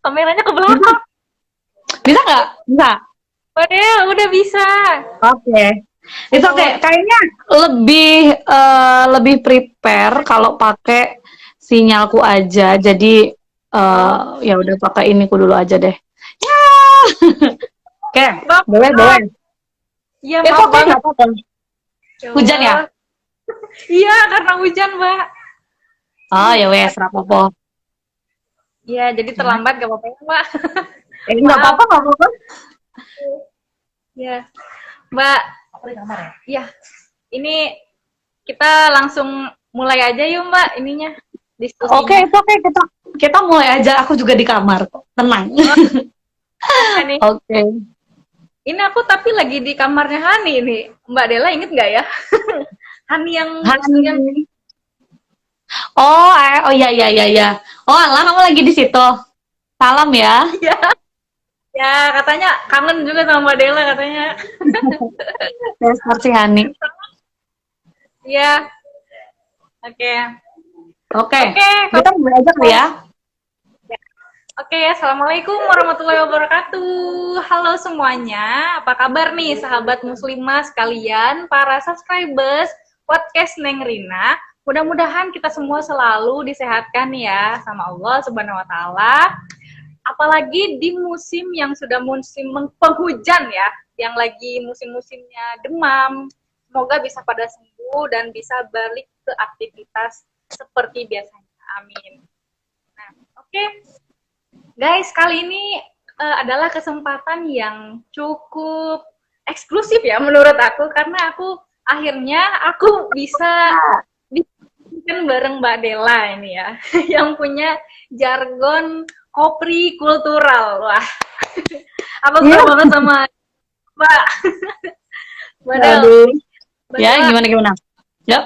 Kameranya ke Bisa, belakang. bisa nggak? Bisa. Udah bisa. Oke. Itu oke. Oh, Kayaknya lebih prepare kalau pakai sinyalku aja. Jadi oh, ya udah pakai iniku dulu aja deh. Ya. Oke, maaf, boleh, boleh. maaf. Iya, Itu maaf oke, banget. nggak apa-apa. Ya Hujan ya? Allah. Iya, karena hujan, Mbak. Oh ya wes, nggak apa-apa. Iya, jadi Ya. terlambat gak apa-apa ya, Mbak. Nggak Maaf. apa-apa, nggak apa-apa. Ya, Mbak. Aku di kamar ya? Ya, ini kita langsung mulai aja yuk, Mbak, ininya, Oke, diskusinya. itu oke. Kita mulai aja. Aku juga di kamar kok. Tenang. Oh, ya nih. Oke. Ini aku tapi lagi di kamarnya Hani ini. Mbak Dela inget nggak ya? Hani yang Gus Durian. Hai. Oh, oh iya iya iya iya. Oh, Alah, kamu lagi di situ. Salam ya. Ya, ya katanya kangen juga sama Mbak Dela katanya. Dasar si Hani. Iya, oke. Oke, Oke, kita mulai aja kali ya. oke, assalamualaikum warahmatullahi wabarakatuh. Halo semuanya, apa kabar nih sahabat muslimah sekalian, para subscribers podcast Neng Rina. Mudah-mudahan kita semua selalu disehatkan ya sama Allah Subhanahu Wa Taala. Apalagi di musim yang sudah musim penghujan ya, yang lagi musim-musimnya demam. Semoga bisa pada sembuh dan bisa balik ke aktivitas seperti biasanya. Amin. Nah, oke. Guys, kali ini adalah kesempatan yang cukup eksklusif ya menurut aku karena akhirnya aku bisa diskusikan bareng Mbak Dela ini ya yang punya jargon kopri kultural. Wah, aku Iya. suka banget sama Mbak Mbak Del. Aduh. Mbak Ya, Dela, gimana gimana? Yuk.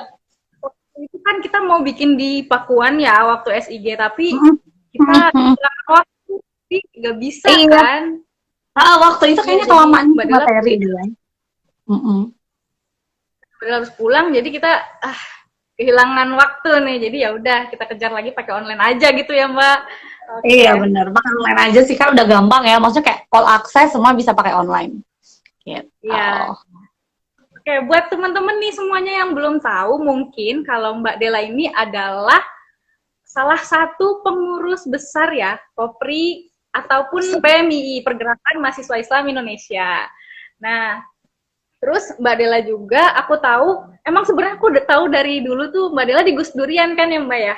itu kan kita mau bikin di Pakuan ya waktu SIG tapi Mm, kita mm, mm. waktu sih nggak bisa Iya. kan. Waktu itu Iya, kayaknya jadi kelamaan Mbak Dela materi deh ya. Mm-mm. harus pulang jadi kita kehilangan waktu nih jadi ya udah kita kejar lagi pakai online aja gitu ya Mbak. Oke. Iya bener, makan online aja sih kan udah gampang ya. Maksudnya kayak all access semua bisa pakai online. Gitu. Ya, oke, buat teman-teman nih semuanya yang belum tahu mungkin kalau Mbak Dela ini adalah salah satu pengurus besar ya Kopri ataupun PMII Pergerakan Mahasiswa Islam Indonesia. Nah, terus Mbak Dela juga aku tahu emang sebenarnya aku udah tahu dari dulu tuh Mbak Dela di Gus Durian kan ya Mbak ya?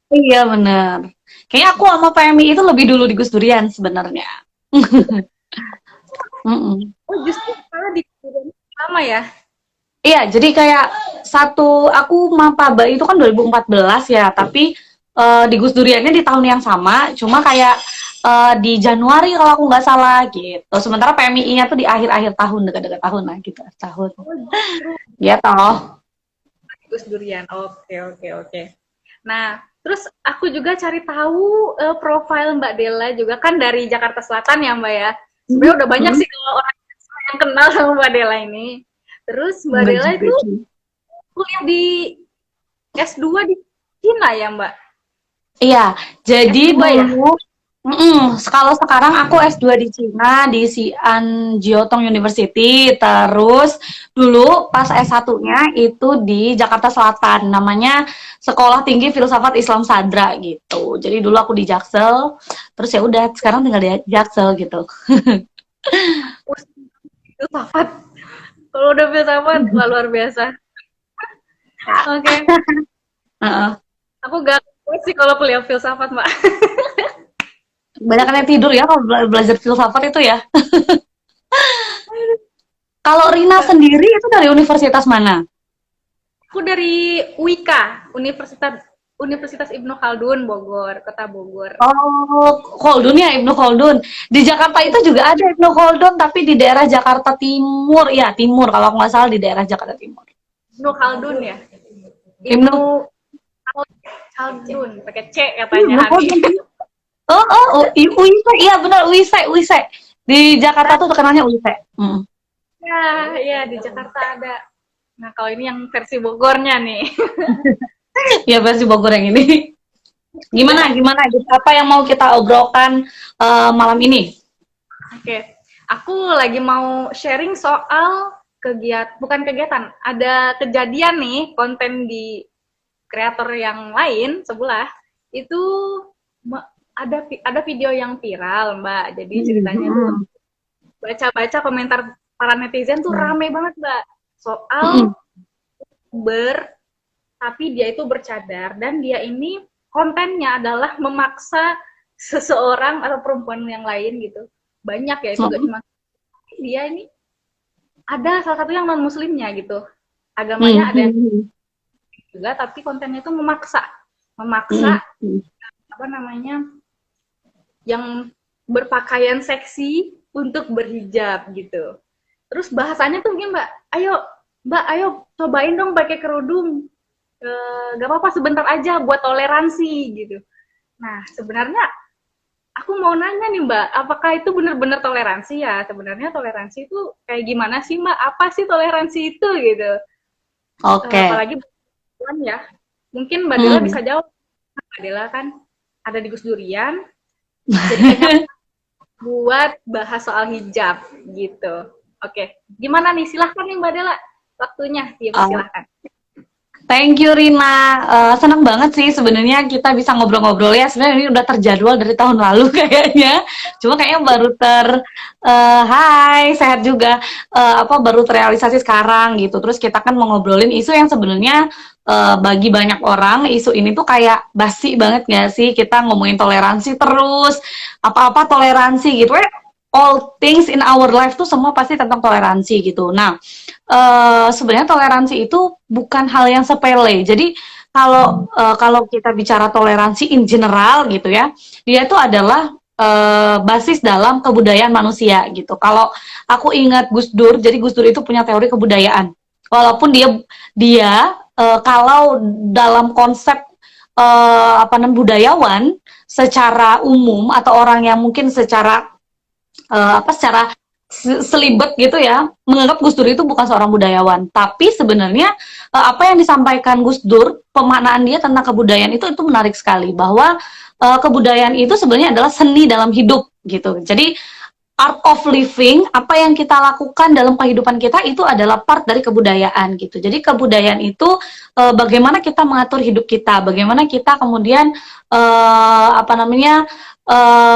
Iya bener. Kayaknya aku sama PMI itu lebih dulu di Gus Durian sebenarnya. Mm-mm. Oh, justru malah di Gus Durian sama ya? Iya, jadi kayak aku Mapaba itu kan 2014 ya, tapi di Gus Duriannya di tahun yang sama, cuma kayak di Januari kalau aku nggak salah gitu. Sementara PMI-nya tuh di akhir-akhir tahun, dekat-dekat tahun lah gitu, tahun. Oh, justru Ya toh. Gus Durian. Oke, oke, oke. Nah, terus aku juga cari tahu profil Mbak Dela juga kan dari Jakarta Selatan ya Mbak ya. Sebenarnya udah banyak sih kalau orang yang kenal sama Mbak Dela ini. Terus Mbak Dela itu kuliah di S2 di Cina ya Mbak? Iya, jadi S2 ya? dulu kalau sekarang aku S2 di Cina di Xi'an Jiotong University, terus dulu pas S1-nya itu di Jakarta Selatan, namanya Sekolah Tinggi Filsafat Islam Sadra gitu. Jadi dulu aku di Jaksel, terus ya udah sekarang tinggal di Jaksel gitu. Filsafat. Kalau udah filsafat, wah, luar biasa. Oke, okay. Heeh. Aku gak kuat sih kalau kuliah filsafat Mbak. Banyak yang tidur ya kalau belajar filsafat itu ya. Kalau Rina sendiri itu dari universitas mana? Aku dari UIK, Universitas Ibnu Khaldun Bogor, Kota Bogor. Oh, Khaldun ya, Ibnu Khaldun. Di Jakarta itu juga ada Ibnu Khaldun, tapi di daerah Jakarta Timur. Ya, Timur. Kalau aku nggak salah di daerah Jakarta Timur. Ibnu Khaldun ya? Ibnu Khaldun, pakai C katanya Hani. UISE. Iya benar, UISE. Di Jakarta tuh terkenalnya UISE. Ya, di Jakarta ada. Nah, kalau ini yang versi Bogornya nih. Ya, versi Bogor yang ini. Gimana, gimana? Gitu. Apa yang mau kita obrolkan malam ini? Oke, aku lagi mau sharing soal bukan kegiatan, ada kejadian nih konten di kreator yang lain sebelah itu ada video yang viral, Mbak. Jadi ceritanya tuh Hmm. baca-baca komentar para netizen tuh Hmm. rame banget, Mbak. Hmm. Soal tapi dia itu bercadar dan dia ini kontennya adalah memaksa seseorang atau perempuan yang lain gitu. Banyak ya, itu gak Hmm. cuma dia ini, ada salah satu yang non muslimnya gitu. Hmm. Agamanya ada yang Hmm. juga tapi kontennya itu memaksa. Hmm. Memaksa Hmm. apa namanya? Yang berpakaian seksi untuk berhijab gitu. Terus bahasanya tuh gini, Mbak, ayo Mbak, ayo cobain dong pakai kerudung. Gak apa-apa sebentar aja buat toleransi gitu. Nah, sebenarnya aku mau nanya nih Mbak, apakah itu benar-benar toleransi ya? Sebenarnya toleransi itu kayak gimana sih Mbak? Apa sih toleransi itu gitu? Oke. Apalagi bukan ya. Mungkin Mbak Dela Hmm. bisa jawab. Mbak Dela kan ada di Gus Durian, jadi pengen buat bahas soal hijab gitu. Oke, gimana nih? Silahkan nih Mbak Dela, waktunya dipersilahkan. Thank you Rina. Senang banget sih sebenarnya kita bisa ngobrol-ngobrol ya. Sebenarnya ini udah terjadwal dari tahun lalu kayaknya. Cuma kayaknya baru Hai, sehat juga. Baru terrealisasi sekarang gitu. Terus kita kan mau ngobrolin isu yang sebenarnya bagi banyak orang isu ini tuh kayak basi banget gak sih? Kita ngomongin toleransi terus, apa-apa toleransi gitu. All things in our life tuh semua pasti tentang toleransi gitu. Nah, sebenarnya toleransi itu bukan hal yang sepele. Jadi kalau kita bicara toleransi in general gitu ya, dia itu adalah basis dalam kebudayaan manusia gitu. Kalau aku ingat Gus Dur, jadi Gus Dur itu punya teori kebudayaan. Walaupun dia kalau dalam konsep budayawan secara umum atau orang yang mungkin secara selibet gitu ya, menganggap Gus Dur itu bukan seorang budayawan. Tapi sebenarnya apa yang disampaikan Gus Dur, pemaknaan dia tentang kebudayaan itu menarik sekali, bahwa kebudayaan itu sebenarnya adalah seni dalam hidup gitu. Jadi art of living, apa yang kita lakukan dalam kehidupan kita itu adalah part dari kebudayaan gitu. Jadi kebudayaan itu bagaimana kita mengatur hidup kita, bagaimana kita kemudian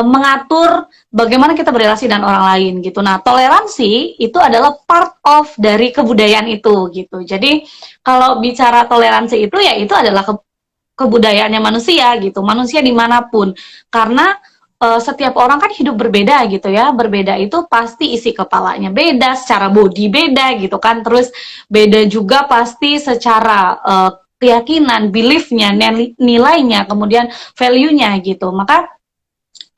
mengatur bagaimana kita berrelasi dengan orang lain gitu. Nah, toleransi itu adalah part of dari kebudayaan itu gitu. Jadi kalau bicara toleransi itu ya itu adalah kebudayaannya manusia gitu, manusia dimanapun, karena setiap orang kan hidup berbeda gitu ya, berbeda itu pasti isi kepalanya beda, secara body beda gitu kan, terus beda juga pasti secara keyakinan, beliefnya, nilainya, kemudian value-nya gitu. Maka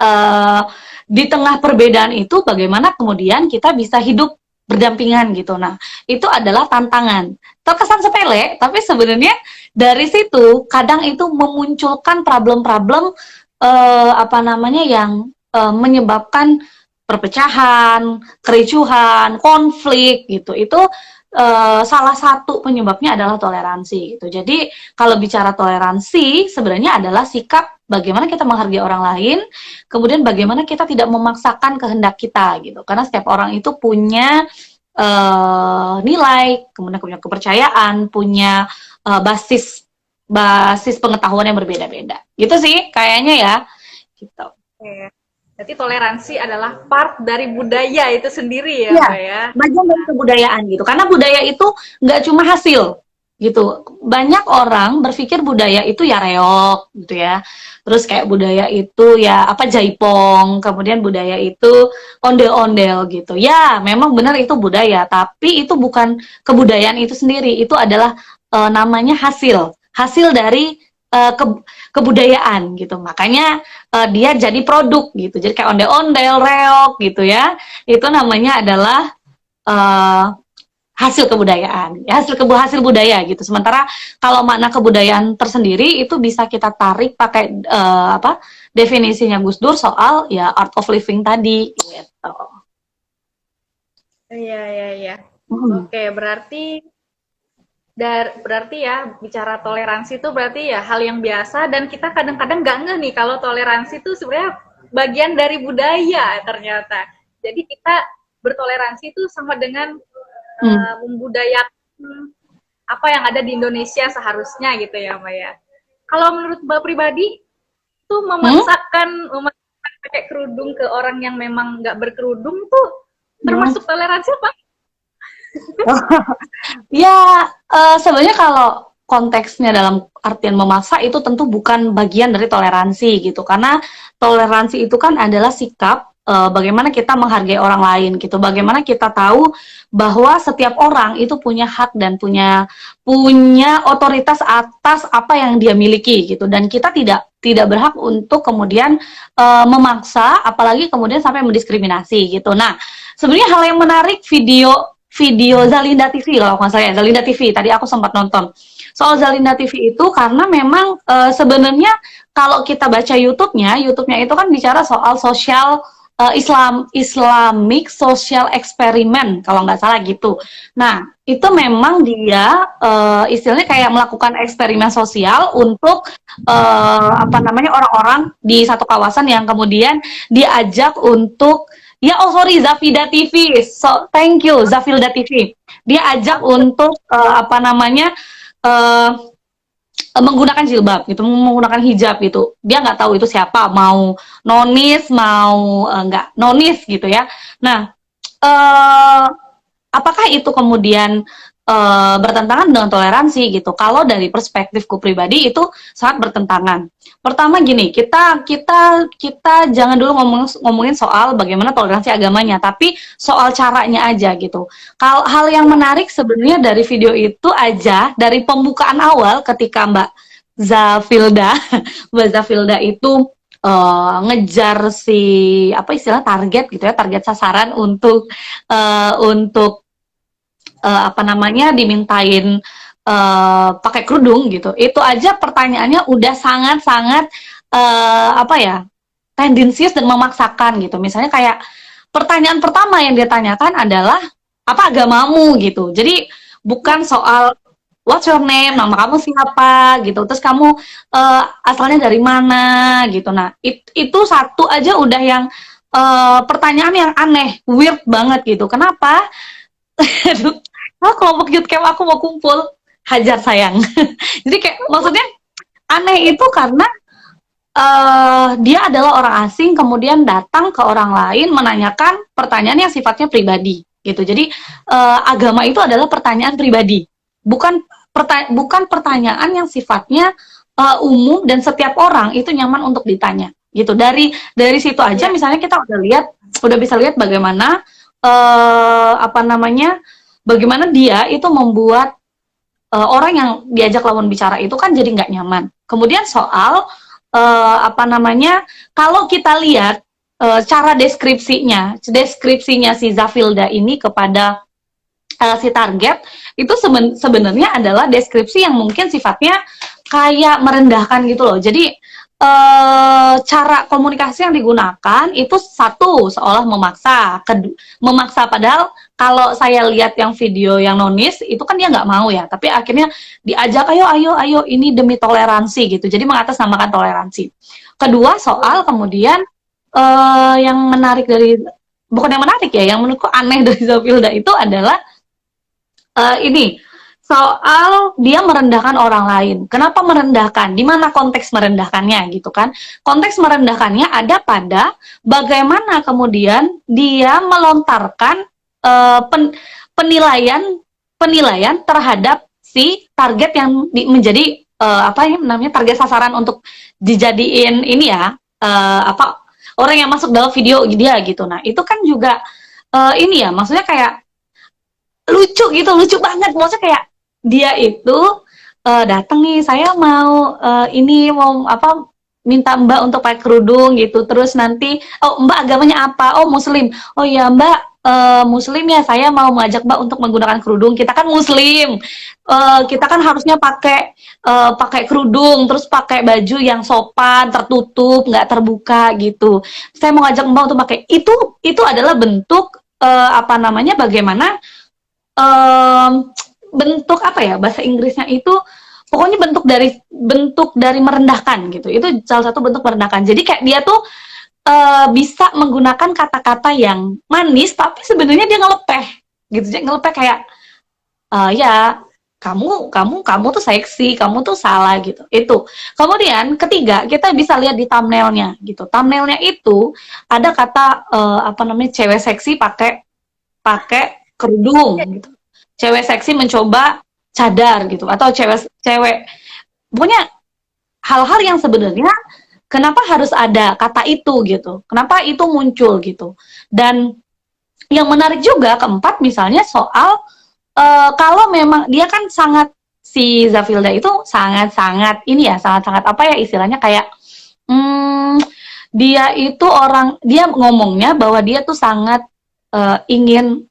uh, di tengah perbedaan itu bagaimana kemudian kita bisa hidup berdampingan gitu. Nah, itu adalah tantangan. Terkesan sepele, tapi sebenarnya dari situ kadang itu memunculkan problem-problem yang menyebabkan perpecahan, kericuhan, konflik gitu. Itu salah satu penyebabnya adalah toleransi gitu. Jadi kalau bicara toleransi sebenarnya adalah sikap bagaimana kita menghargai orang lain, kemudian bagaimana kita tidak memaksakan kehendak kita gitu. Karena setiap orang itu punya nilai, kemudian punya kepercayaan, punya basis basis pengetahuan yang berbeda-beda. Gitu sih kayaknya ya. Gitu. Oke. Berarti toleransi adalah part dari budaya itu sendiri ya, Iya, Mbak ya? bagian dari kebudayaan gitu. Karena budaya itu nggak cuma hasil gitu. Banyak orang berpikir budaya itu ya reok gitu ya. Terus kayak budaya itu ya apa jaipong, kemudian budaya itu ondel-ondel gitu. Ya, memang benar itu budaya, tapi itu bukan kebudayaan itu sendiri. Itu adalah namanya hasil. Hasil dari uh, ke, kebudayaan gitu. Makanya dia jadi produk gitu. Jadi kayak ondel-ondel, reok gitu ya, itu namanya adalah uh, hasil kebudayaan, ya, hasil budaya gitu. Sementara kalau makna kebudayaan tersendiri itu bisa kita tarik pakai definisinya Gus Dur soal ya art of living tadi gitu. Iya, iya, iya. Hmm. Oke, berarti Berarti ya bicara toleransi itu berarti ya hal yang biasa dan kita kadang-kadang nggak ngeh nih kalau toleransi itu sebenarnya bagian dari budaya ternyata. Jadi kita bertoleransi itu sama dengan membudayakan apa yang ada di Indonesia seharusnya gitu ya Mbak ya. Kalau menurut Mbak pribadi tuh memaksakan pakai kerudung ke orang yang memang nggak berkerudung tuh termasuk toleransi apa? Ya, sebenarnya kalau konteksnya dalam artian memaksa itu tentu bukan bagian dari toleransi gitu, karena toleransi itu kan adalah sikap bagaimana kita menghargai orang lain gitu, bagaimana kita tahu bahwa setiap orang itu punya hak dan punya otoritas atas apa yang dia miliki gitu, dan kita tidak berhak untuk kemudian memaksa, apalagi kemudian sampai mendiskriminasi gitu. Nah, sebenarnya hal yang menarik video Zalinda TV kalau nggak salah ya, Zalinda TV tadi aku sempat nonton soal Zalinda TV itu karena memang sebenarnya kalau kita baca YouTube-nya itu kan bicara soal sosial Islamic social experiment kalau nggak salah gitu. Nah itu memang dia istilahnya kayak melakukan eksperimen sosial untuk apa namanya orang-orang di satu kawasan yang kemudian diajak untuk ya, oh sorry, Zafilda TV. So, thank you, Zafilda TV. Dia ajak untuk apa namanya menggunakan jilbab gitu, menggunakan hijab gitu. Dia nggak tahu itu siapa, mau nonis, mau nggak nonis gitu ya. Nah, apakah itu kemudian bertentangan dengan toleransi gitu? Kalau dari perspektifku pribadi itu sangat bertentangan. Pertama gini, kita jangan dulu ngomongin soal bagaimana toleransi agamanya, tapi soal caranya aja gitu. Kalau hal yang menarik sebenarnya dari video itu aja, dari pembukaan awal ketika Mbak Zafilda itu ngejar si apa istilah target gitu ya, target sasaran untuk apa namanya dimintain pakai kerudung gitu, itu aja pertanyaannya udah sangat-sangat apa ya, tendensius dan memaksakan gitu. Misalnya kayak pertanyaan pertama yang dia tanyakan adalah apa agamamu gitu. Jadi bukan soal what's your name, nama kamu siapa gitu, terus kamu asalnya dari mana gitu. Nah itu satu aja udah yang pertanyaan yang aneh, weird banget gitu. Kenapa? Kelompok youth camp aku mau kumpul, hajar sayang. Jadi kayak maksudnya aneh itu karena dia adalah orang asing kemudian datang ke orang lain menanyakan pertanyaan yang sifatnya pribadi gitu. Jadi agama itu adalah pertanyaan pribadi, bukan pertanyaan yang sifatnya umum dan setiap orang itu nyaman untuk ditanya gitu. Dari situ aja misalnya kita udah bisa lihat bagaimana apa namanya, bagaimana dia itu membuat orang yang diajak lawan bicara itu kan jadi nggak nyaman. Kemudian soal apa namanya, kalau kita lihat cara deskripsinya si Zafilda ini kepada si target itu sebenarnya adalah deskripsi yang mungkin sifatnya kayak merendahkan gitu loh. Jadi cara komunikasi yang digunakan itu satu seolah memaksa, memaksa padahal kalau saya lihat yang video yang nonis itu kan dia nggak mau ya, tapi akhirnya diajak ayo ini demi toleransi gitu, jadi mengatasnamakan toleransi. Kedua soal kemudian yang menarik dari, bukan yang menarik ya, yang menurutku aneh dari Zafilda itu adalah ini soal dia merendahkan orang lain. Kenapa merendahkan? Di mana konteks merendahkannya gitu kan? Konteks merendahkannya ada pada bagaimana kemudian dia melontarkan penilaian terhadap si target yang menjadi apa ya namanya, target sasaran untuk dijadiin ini ya, apa, orang yang masuk dalam video dia gitu. Nah itu kan juga ini ya, maksudnya kayak lucu gitu, lucu banget. Maksudnya kayak dia itu datang nih, saya mau ini mau apa, minta Mbak untuk pakai kerudung gitu. Terus nanti, oh Mbak agamanya apa? Oh Muslim. Oh ya Mbak Muslim ya, saya mau mengajak Mbak untuk menggunakan kerudung. Kita kan Muslim, kita kan harusnya pakai kerudung, terus pakai baju yang sopan, tertutup, nggak terbuka gitu. Saya mau ngajak Mbak untuk pakai itu adalah bentuk apa namanya, bagaimana bentuk apa ya, bahasa Inggrisnya itu pokoknya bentuk dari merendahkan gitu. Itu salah satu bentuk merendahkan. Jadi kayak dia tuh bisa menggunakan kata-kata yang manis tapi sebenarnya dia ngelepeh gitu. Dia ngelepeh kayak ya kamu tuh seksi, kamu tuh salah gitu. Itu. Kemudian ketiga, kita bisa lihat di thumbnailnya gitu. Thumbnailnya itu ada kata apa namanya, cewek seksi pakai pakai kerudung gitu. Cewek seksi mencoba cadar gitu, atau cewek punya hal-hal yang sebenarnya kenapa harus ada kata itu gitu. Kenapa itu muncul gitu. Dan yang menarik juga keempat misalnya soal kalau memang dia kan sangat, si Zafilda itu sangat-sangat ini ya, sangat-sangat apa ya istilahnya, kayak dia itu dia ngomongnya bahwa dia tuh sangat ingin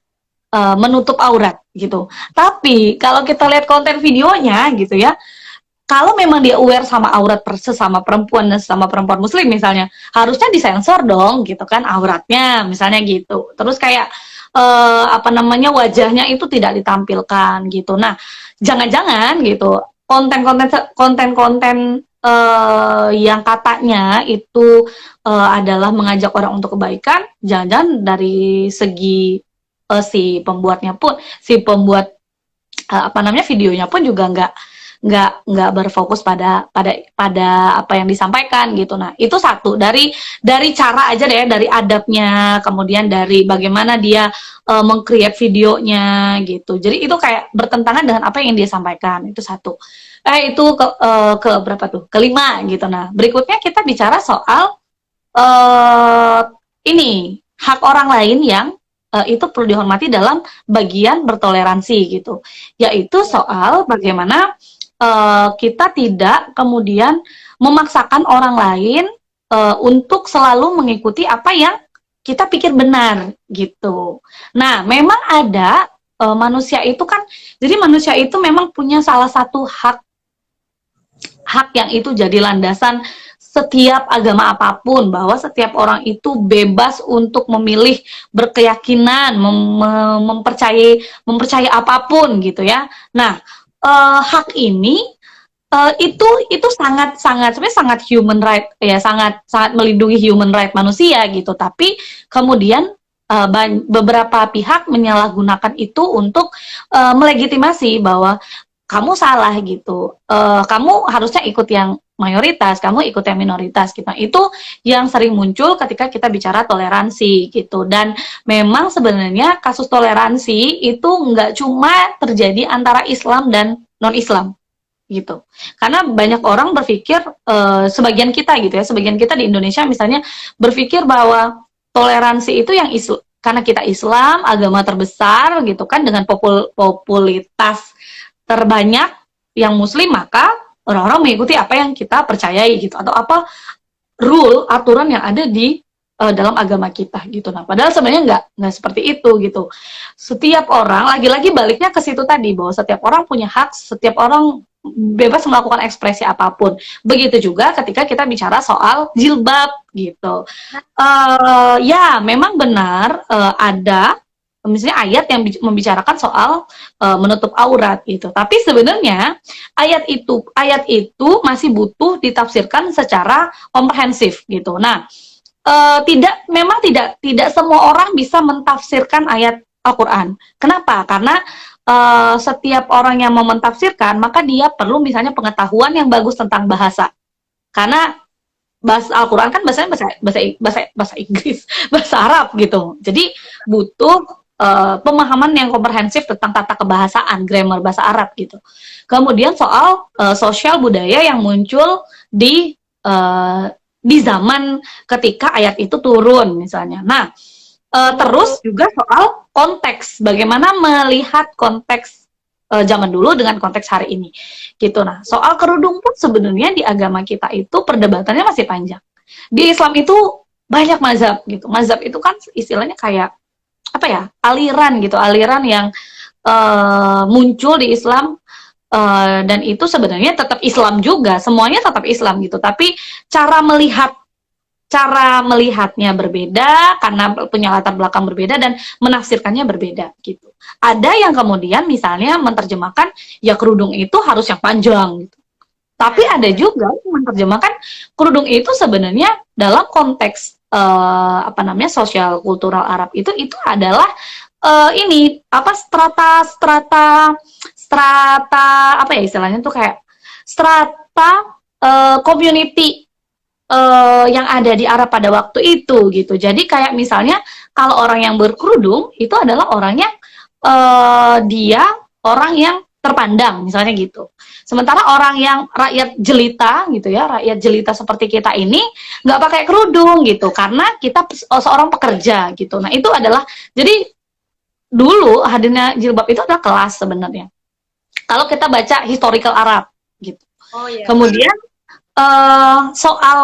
menutup aurat gitu. Tapi kalau kita lihat konten videonya gitu ya, kalau memang dia aware sama aurat sesama perempuan dan sesama perempuan muslim misalnya, harusnya disensor dong gitu kan auratnya misalnya gitu. Terus kayak apa namanya, wajahnya itu tidak ditampilkan gitu. Nah, jangan-jangan gitu konten-konten yang katanya itu adalah mengajak orang untuk kebaikan, jangan-jangan dari segi si pembuat apa namanya videonya pun juga nggak berfokus pada apa yang disampaikan gitu. Nah, itu satu dari cara aja deh, dari adabnya, kemudian dari bagaimana dia meng-create videonya gitu. Jadi itu kayak bertentangan dengan apa yang dia sampaikan. Itu satu. Itu ke berapa tuh? Kelima gitu. Nah, berikutnya kita bicara soal ini hak orang lain yang itu perlu dihormati dalam bagian bertoleransi gitu, yaitu soal bagaimana kita tidak kemudian memaksakan orang lain untuk selalu mengikuti apa yang kita pikir benar gitu. Nah, memang ada manusia itu kan, jadi manusia itu memang punya salah satu hak yang itu jadi landasan setiap agama apapun, bahwa setiap orang itu bebas untuk memilih berkeyakinan, mempercayai apapun gitu ya. Nah, hak ini itu sangat sebenarnya sangat human right ya, sangat melindungi human right manusia gitu. Tapi kemudian beberapa pihak menyalahgunakan itu untuk melegitimasi bahwa kamu salah gitu, kamu harusnya ikut yang mayoritas, kamu ikut yang minoritas gitu. Nah, itu yang sering muncul ketika kita bicara toleransi gitu. Dan memang sebenarnya kasus toleransi itu nggak cuma terjadi antara Islam dan non-Islam gitu. Karena banyak orang berpikir, sebagian kita gitu ya, sebagian kita di Indonesia misalnya berpikir bahwa toleransi itu yang karena kita Islam, agama terbesar gitu kan, dengan populitas terbanyak yang muslim, maka orang-orang mengikuti apa yang kita percayai gitu, atau apa aturan yang ada di dalam agama kita gitu. Nah, padahal sebenarnya nggak seperti itu gitu. Setiap orang, lagi-lagi baliknya ke situ tadi, bahwa setiap orang punya hak, setiap orang bebas melakukan ekspresi apapun. Begitu juga ketika kita bicara soal jilbab gitu. Ya, memang benar ada misalnya ayat yang membicarakan soal menutup aurat gitu. Tapi sebenarnya ayat itu masih butuh ditafsirkan secara komprehensif gitu. Nah, memang tidak semua orang bisa mentafsirkan ayat Al-Qur'an. Kenapa? Karena setiap orang yang mau mentafsirkan, maka dia perlu misalnya pengetahuan yang bagus tentang bahasa. Karena bahasa Al-Qur'an kan bahasanya bahasa Inggris, bahasa Arab gitu. Jadi butuh pemahaman yang komprehensif tentang tata kebahasaan, grammar bahasa Arab gitu. Kemudian soal sosial budaya yang muncul di zaman ketika ayat itu turun misalnya. Nah, terus juga soal konteks, bagaimana melihat konteks zaman dulu dengan konteks hari ini gitu. Nah, soal kerudung pun sebenarnya di agama kita itu perdebatannya masih panjang. Di Islam itu banyak mazhab gitu. Mazhab itu kan istilahnya kayak apa ya, aliran yang muncul di Islam, dan itu sebenarnya tetap Islam juga, semuanya tetap Islam gitu, tapi cara cara melihatnya berbeda karena punya latar belakang berbeda dan menafsirkannya berbeda gitu. Ada yang kemudian misalnya menerjemahkan ya kerudung itu harus yang panjang gitu. Tapi ada juga yang menerjemahkan kerudung itu sebenarnya dalam konteks apa namanya sosial kultural Arab itu adalah ini apa strata apa ya istilahnya tuh kayak strata community yang ada di Arab pada waktu itu gitu. Jadi kayak misalnya kalau orang yang berkerudung itu adalah orang yang dia orang yang terpandang misalnya gitu. Sementara orang yang rakyat jelita gitu ya, rakyat jelita seperti kita ini nggak pakai kerudung gitu karena kita seorang pekerja gitu. Nah itu adalah jadi dulu hadirnya jilbab itu adalah kelas sebenarnya. Kalau kita baca historical Arab gitu. Oh iya. Kemudian soal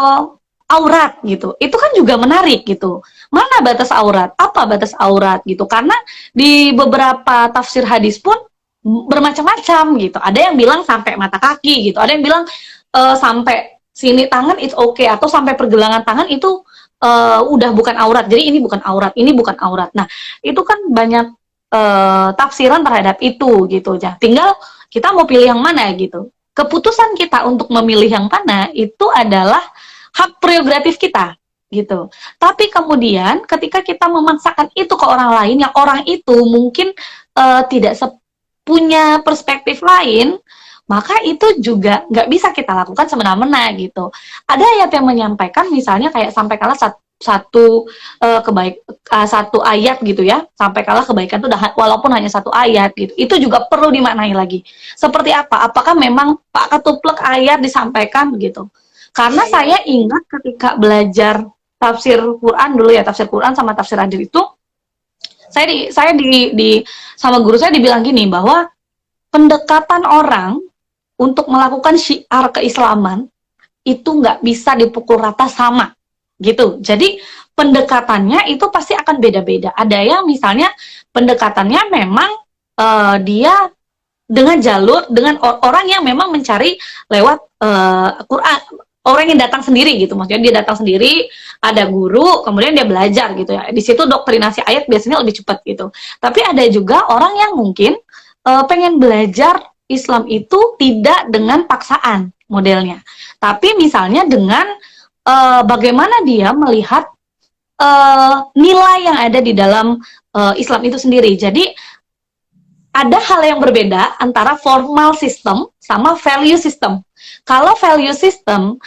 aurat gitu, itu kan juga menarik gitu. Mana batas aurat? Apa batas aurat gitu? Karena di beberapa tafsir hadis pun bermacam-macam gitu. Ada yang bilang sampai mata kaki gitu. Ada yang bilang sampai sini tangan it's okay atau sampai pergelangan tangan itu udah bukan aurat. Jadi ini bukan aurat, ini bukan aurat. Nah itu kan banyak tafsiran terhadap itu gitu. Tinggal kita mau pilih yang mana gitu. Keputusan kita untuk memilih yang mana itu adalah hak prerogatif kita gitu. Tapi kemudian ketika kita memaksakan itu ke orang lain yang orang itu mungkin tidak punya perspektif lain, maka itu juga nggak bisa kita lakukan semena-mena gitu. Ada ayat yang menyampaikan misalnya kayak sampai kalah satu ayat gitu ya, sampai kalah kebaikan itu walaupun hanya satu ayat gitu, itu juga perlu dimaknai lagi. Seperti apa? Apakah memang Pak Ketuplek ayat disampaikan begitu? Karena saya ingat ketika belajar tafsir Quran dulu ya, tafsir Quran sama tafsir hadis itu, saya di sama guru saya dibilang gini bahwa pendekatan orang untuk melakukan syiar keislaman itu nggak bisa dipukul rata sama gitu. Jadi pendekatannya itu pasti akan beda-beda. Ada yang misalnya pendekatannya memang dia dengan jalur dengan orang yang memang mencari lewat Quran, orang yang datang sendiri gitu. Maksudnya dia datang sendiri, ada guru, kemudian dia belajar gitu ya. Di situ doktrinasi ayat biasanya lebih cepat gitu. Tapi ada juga orang yang mungkin pengen belajar Islam itu tidak dengan paksaan modelnya. Tapi misalnya dengan bagaimana dia melihat nilai yang ada di dalam Islam itu sendiri. Jadi ada hal yang berbeda antara formal system sama value system. Kalau value system,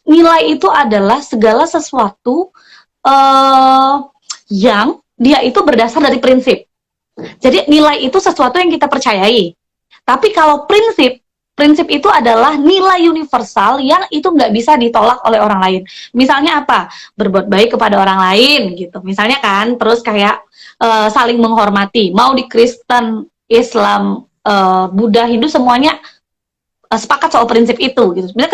nilai itu adalah segala sesuatu yang dia itu berdasar dari prinsip. Jadi nilai itu sesuatu yang kita percayai. Tapi kalau prinsip itu adalah nilai universal yang itu nggak bisa ditolak oleh orang lain. Misalnya apa? Berbuat baik kepada orang lain gitu. Misalnya kan, terus kayak saling menghormati. Mau di Kristen, Islam, Buddha, Hindu semuanya sepakat soal prinsip itu gitu. Sebenarnya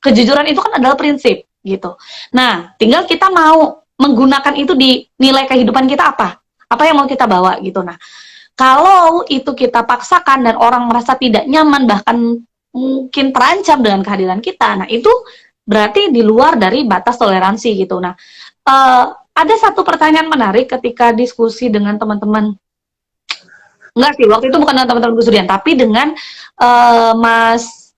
kejujuran itu kan adalah prinsip gitu. Nah, tinggal kita mau menggunakan itu di nilai kehidupan kita apa yang mau kita bawa gitu. Nah, kalau itu kita paksakan dan orang merasa tidak nyaman, bahkan mungkin terancam dengan kehadiran kita, nah itu berarti di luar dari batas toleransi gitu. Nah, ada satu pertanyaan menarik ketika diskusi dengan teman-teman. Enggak sih, waktu itu bukan dengan teman-teman Gus Durian, tapi dengan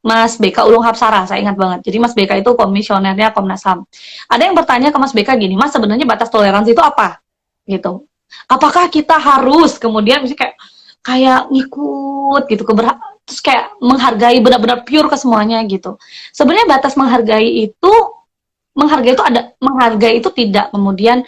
Mas BK Ulung Hapsara, saya ingat banget. Jadi Mas BK itu komisionernya Komnas HAM. Ada yang bertanya ke Mas BK gini, Mas sebenarnya batas toleransi itu apa? Gitu. Apakah kita harus kemudian misalnya kayak ngikut gitu terus kayak menghargai benar-benar pure ke semuanya gitu. Sebenarnya batas menghargai itu tidak kemudian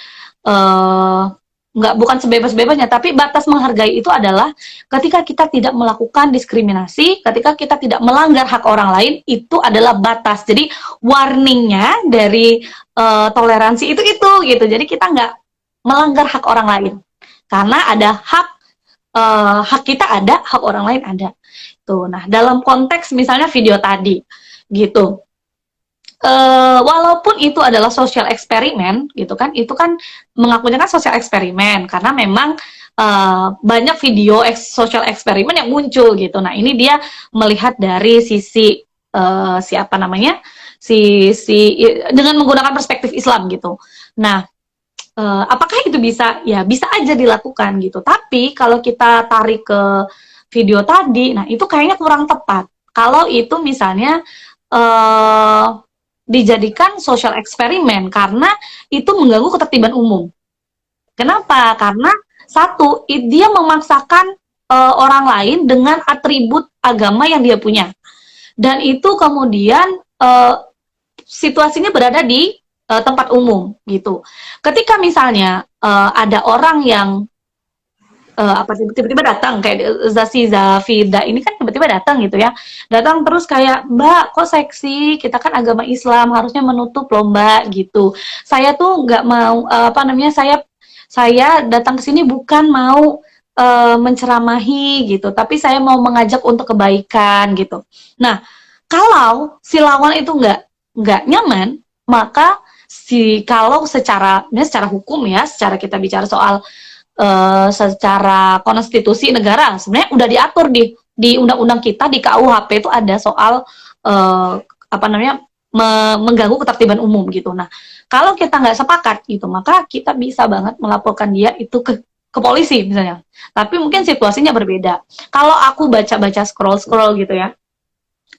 bukan sebebas-bebasnya, tapi batas menghargai itu adalah ketika kita tidak melakukan diskriminasi, ketika kita tidak melanggar hak orang lain, itu adalah batas. Jadi warningnya dari toleransi itu gitu. Jadi kita nggak melanggar hak orang lain karena ada hak kita ada, hak orang lain ada. Tuh. Nah, dalam konteks misalnya video tadi gitu. Walaupun itu adalah social eksperimen gitu kan, itu kan mengakunya kan social eksperimen karena memang banyak video social eksperimen yang muncul gitu. Nah, ini dia melihat dari sisi siapa namanya? dengan menggunakan perspektif Islam gitu. Nah, apakah itu bisa? Ya bisa aja dilakukan gitu. Tapi kalau kita tarik ke video tadi, nah itu kayaknya kurang tepat. Kalau itu misalnya dijadikan social eksperimen karena itu mengganggu ketertiban umum. Kenapa? Karena satu, dia memaksakan orang lain dengan atribut agama yang dia punya. Dan itu kemudian situasinya berada di tempat umum gitu. Ketika misalnya ada orang yang tiba-tiba datang kayak Zafida ini kan tiba-tiba datang gitu ya, datang terus kayak Mbak kok seksi, kita kan agama Islam harusnya menutup loh Mbak gitu. Saya tuh nggak mau saya datang ke sini bukan mau menceramahi gitu, tapi saya mau mengajak untuk kebaikan gitu. Nah, kalau si lawan itu nggak nyaman, maka kalau secara hukum ya, secara kita bicara soal secara konstitusi negara sebenarnya udah diatur di undang-undang kita di KUHP itu ada soal mengganggu ketertiban umum gitu. Nah, kalau kita nggak sepakat gitu, maka kita bisa banget melaporkan dia itu ke polisi misalnya. Tapi mungkin situasinya berbeda. Kalau aku baca-baca scroll gitu ya,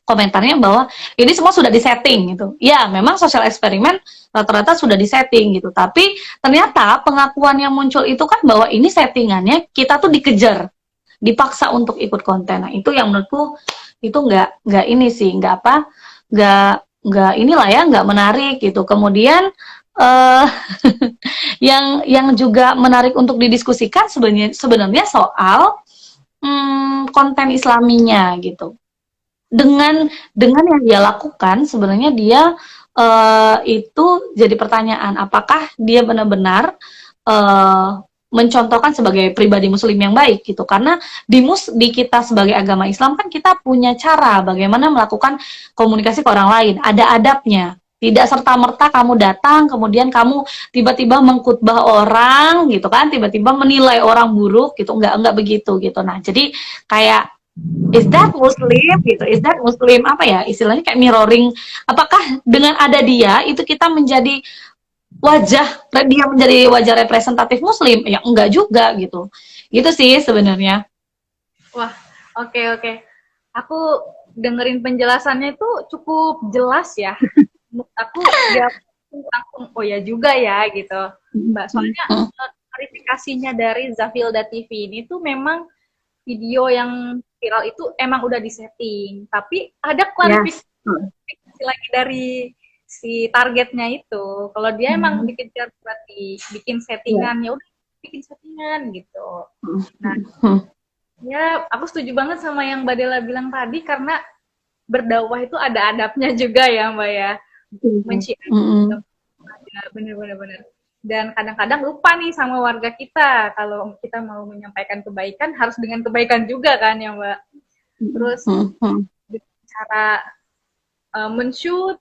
komentarnya bahwa ini semua sudah disetting gitu. Ya, memang sosial eksperimen rata-rata sudah disetting gitu. Tapi ternyata pengakuan yang muncul itu kan bahwa ini settingannya kita tuh dikejar, dipaksa untuk ikut konten. Nah, itu yang menurutku itu nggak ini sih, nggak inilah ya, nggak menarik gitu. Kemudian yang juga menarik untuk didiskusikan sebenarnya soal konten Islaminya gitu. Dengan yang dia lakukan sebenarnya dia itu jadi pertanyaan, apakah dia benar-benar mencontohkan sebagai pribadi muslim yang baik gitu. Karena di kita sebagai agama Islam kan kita punya cara bagaimana melakukan komunikasi ke orang lain, ada adabnya. Tidak serta-merta kamu datang kemudian kamu tiba-tiba mengkhutbah orang gitu kan, tiba-tiba menilai orang buruk gitu, enggak begitu gitu. Nah, jadi kayak is that Muslim gitu, is that Muslim apa ya istilahnya, kayak mirroring, apakah dengan ada dia itu kita menjadi dia menjadi wajah representatif Muslim? Ya enggak juga gitu sih sebenarnya. Wah, oke. Aku dengerin penjelasannya itu cukup jelas ya. Menurut aku dia langsung oh ya juga ya gitu Mbak, soalnya klarifikasinya dari Zafilda TV ini tuh memang video yang viral itu emang udah disetting, tapi ada klarifikasi lagi dari si targetnya itu. Kalau dia emang dikejar berarti bikin settingan, ya udah bikin settingan gitu. Nah, ya aku setuju banget sama yang Mbak Della bilang tadi, karena berdakwah itu ada adabnya juga ya Mbak ya. Bener. Dan kadang-kadang lupa nih sama warga kita, kalau kita mau menyampaikan kebaikan harus dengan kebaikan juga kan ya Mbak. Terus cara men-shoot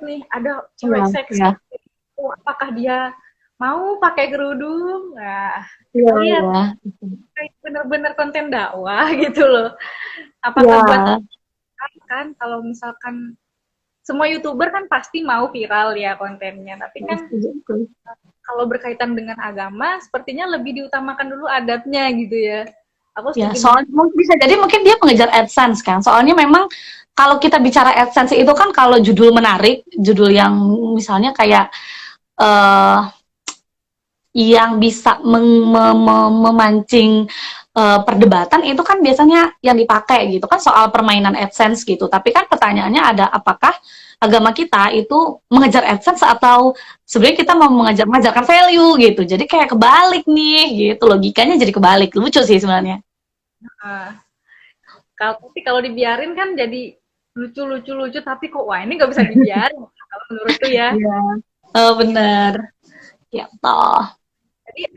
nih ada cewek seksi, apakah dia mau pakai kerudung? Nah, lihat bener-bener konten dakwah gitu loh. Apakah buat kan kalau misalkan semua YouTuber kan pasti mau viral ya kontennya, tapi kan kalau berkaitan dengan agama sepertinya lebih diutamakan dulu adabnya gitu ya. Aku soalnya bisa jadi mungkin dia mengejar AdSense kan. Soalnya memang kalau kita bicara AdSense itu kan kalau judul menarik, judul yang misalnya kayak yang bisa memancing perdebatan itu kan biasanya yang dipakai gitu kan, soal permainan AdSense gitu. Tapi kan pertanyaannya ada, apakah agama kita itu mengejar AdSense atau sebenarnya kita mau mengajarkan value gitu. Jadi kayak kebalik nih gitu, logikanya jadi kebalik. Lucu sih sebenarnya. Kalau dibiarin kan jadi lucu tapi kok wah ini nggak bisa dibiarin kalau menurutku ya. Oh benar. Ya toh. Jadi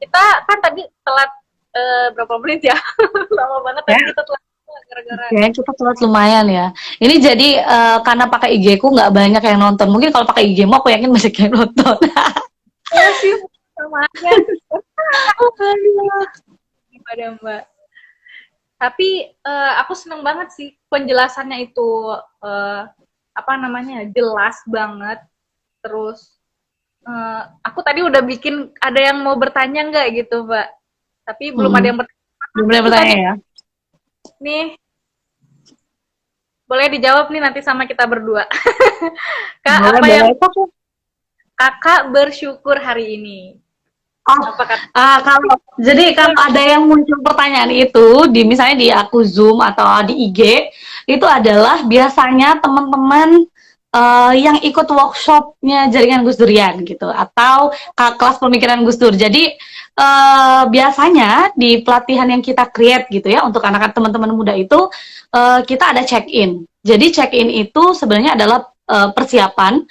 kita kan tadi telat berapa menit ya? Lama banget tadi kita telat gara-gara. Ya, kita telat lumayan ya. Ini jadi karena pakai IG ku nggak banyak yang nonton. Mungkin kalau pakai IG mu aku yakin banyak yang nonton. Iya sih, sama aja. Gimana Mbak? Tapi aku seneng banget sih penjelasannya itu apa namanya jelas banget. Terus aku tadi udah bikin ada yang mau bertanya nggak gitu, Mbak? Tapi belum ada yang bertanya. Belum boleh Itu bertanya tadi ya. nih boleh dijawab nih nanti sama kita berdua. Kak, Boleh, apa yang boleh. Itu aku. Kakak bersyukur hari ini? Oh, Apa kata? kalau jadi kalau ada yang muncul pertanyaan itu di misalnya di aku Zoom atau di IG itu adalah biasanya teman-teman yang ikut workshopnya jaringan Gus Durian gitu atau kelas pemikiran Gus Dur. Jadi biasanya di pelatihan yang kita create gitu ya untuk anak-anak teman-teman muda itu kita ada check-in. Jadi check-in itu sebenarnya adalah persiapan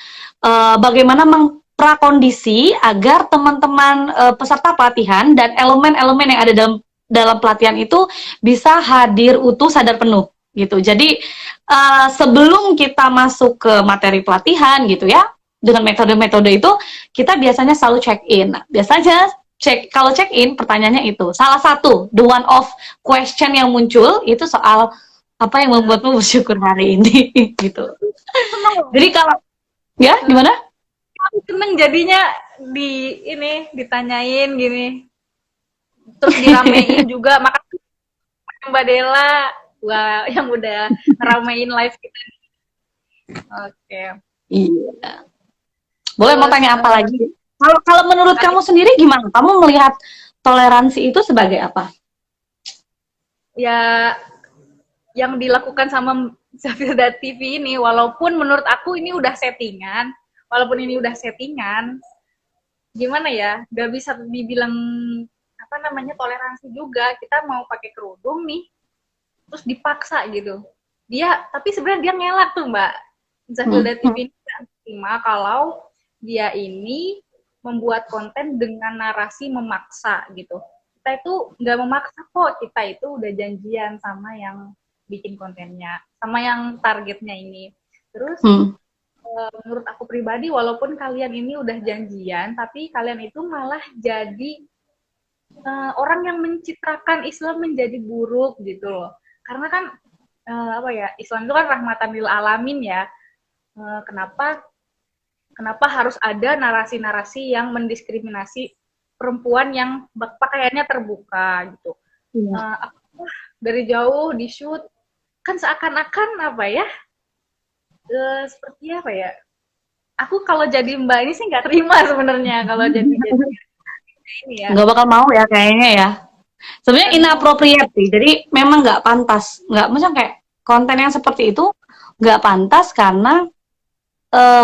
bagaimana prakondisi agar teman-teman peserta pelatihan dan elemen-elemen yang ada dalam pelatihan itu bisa hadir utuh sadar penuh gitu. Jadi sebelum kita masuk ke materi pelatihan gitu ya dengan metode-metode itu kita biasanya selalu check in. Nah, biasanya kalau check in pertanyaannya itu salah satu the one of question yang muncul itu soal apa yang membuatmu bersyukur hari ini gitu. Jadi kalau ya gimana? Aku seneng jadinya ditanyain gini, terus diramein juga. Makasih Mbak Dela, wah yang udah ngeramein live kita. Oke. Iya. Boleh mau Terus tanya apa lagi? Kalau menurut kamu sendiri gimana? Kamu melihat toleransi itu sebagai apa? ya yang dilakukan sama Zafilda TV ini, walaupun menurut aku ini udah settingan, gimana ya, gak bisa dibilang apa namanya toleransi juga. Kita mau pakai kerudung nih, terus dipaksa gitu. Tapi sebenarnya dia ngelak tuh Mbak. Zafilda TV ini gak terima kalau dia ini membuat konten dengan narasi memaksa gitu. Kita itu nggak memaksa kok, kita itu udah janjian sama yang bikin kontennya, sama yang targetnya ini. Terus menurut aku pribadi, walaupun kalian ini udah janjian, tapi kalian itu malah jadi orang yang mencitrakan Islam menjadi buruk gitu loh. Karena kan apa ya, Islam itu kan rahmatan lil alamin ya. Kenapa harus ada narasi-narasi yang mendiskriminasi perempuan yang pakaiannya terbuka gitu. Aku dari jauh di shoot kan seakan-akan apa ya, seperti apa ya, aku kalau jadi mbak ini sih nggak terima sebenarnya kalau jadi ini ya. Nggak bakal mau ya kayaknya ya. Sebenarnya inappropriate sih. Jadi memang nggak pantas. Nggak, maksudnya kayak konten yang seperti itu nggak pantas karena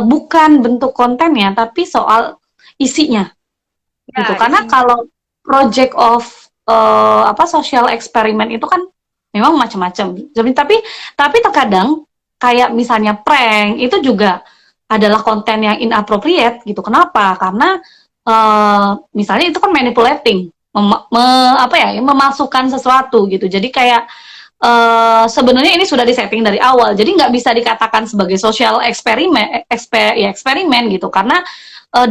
bukan bentuk kontennya, tapi soal isinya. Ya, gitu. Karena isinya. kalau project of social eksperimen itu kan memang macam-macam. Tapi terkadang kayak misalnya prank itu juga adalah konten yang inappropriate gitu. Kenapa? Karena misalnya itu kan manipulating, memasukkan sesuatu gitu. Jadi kayak sebenarnya ini sudah disetting dari awal. Jadi nggak bisa dikatakan sebagai social eksperimen gitu. Karena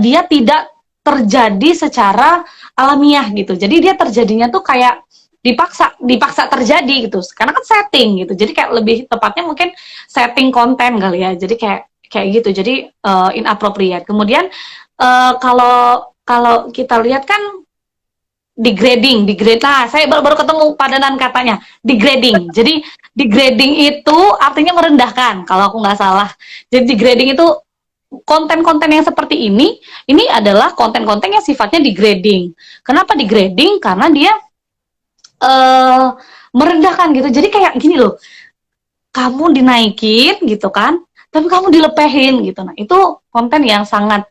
dia tidak terjadi secara alamiah gitu. Jadi dia terjadinya tuh kayak dipaksa terjadi gitu. Karena kan setting gitu. Jadi kayak lebih tepatnya mungkin setting konten kali ya. Jadi kayak gitu. Jadi inappropriate. Kemudian kalau kita lihat kan degrading. Nah, saya baru ketemu padanan katanya, degrading. Jadi degrading itu artinya merendahkan kalau aku nggak salah. Jadi degrading itu konten-konten yang seperti ini adalah konten-konten yang sifatnya degrading. Kenapa degrading? Karena dia merendahkan gitu. Jadi kayak gini loh, kamu dinaikin gitu kan, tapi kamu dilepehin gitu. Nah itu konten yang sangat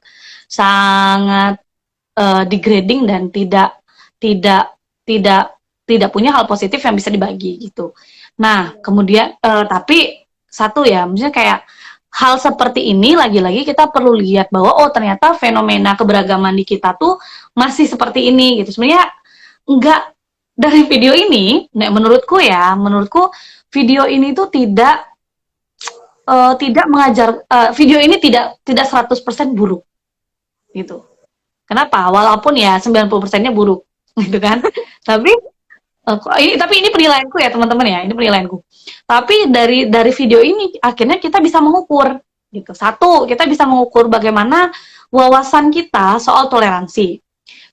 degrading dan tidak punya hal positif yang bisa dibagi gitu. Nah kemudian tapi satu ya, misalnya kayak hal seperti ini lagi-lagi kita perlu lihat bahwa oh ternyata fenomena keberagaman di kita tuh masih seperti ini gitu. Sebenarnya enggak, dari video ini, nah menurutku video ini tuh tidak mengajar, video ini tidak 100% buruk gitu. Kenapa? Walaupun ya 90%-nya buruk gitu kan. Tapi Tapi ini penilaianku ya teman-teman ya, ini penilaianku. Tapi dari video ini akhirnya kita bisa mengukur gitu. Satu, kita bisa mengukur bagaimana wawasan kita soal toleransi.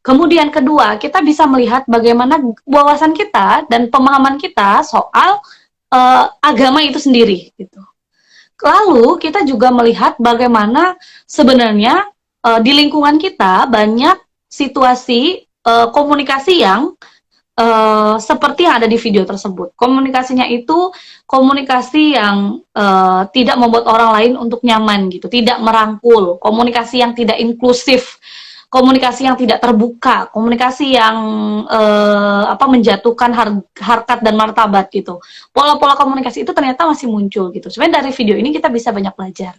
Kemudian kedua, kita bisa melihat bagaimana wawasan kita dan pemahaman kita soal agama itu sendiri gitu. Lalu kita juga melihat bagaimana sebenarnya di lingkungan kita banyak situasi komunikasi yang seperti yang ada di video tersebut. Komunikasinya itu komunikasi yang tidak membuat orang lain untuk nyaman gitu, tidak merangkul, komunikasi yang tidak inklusif, komunikasi yang tidak terbuka, komunikasi yang menjatuhkan harkat dan martabat gitu. Pola-pola komunikasi itu ternyata masih muncul gitu. Sebenarnya dari video ini kita bisa banyak belajar.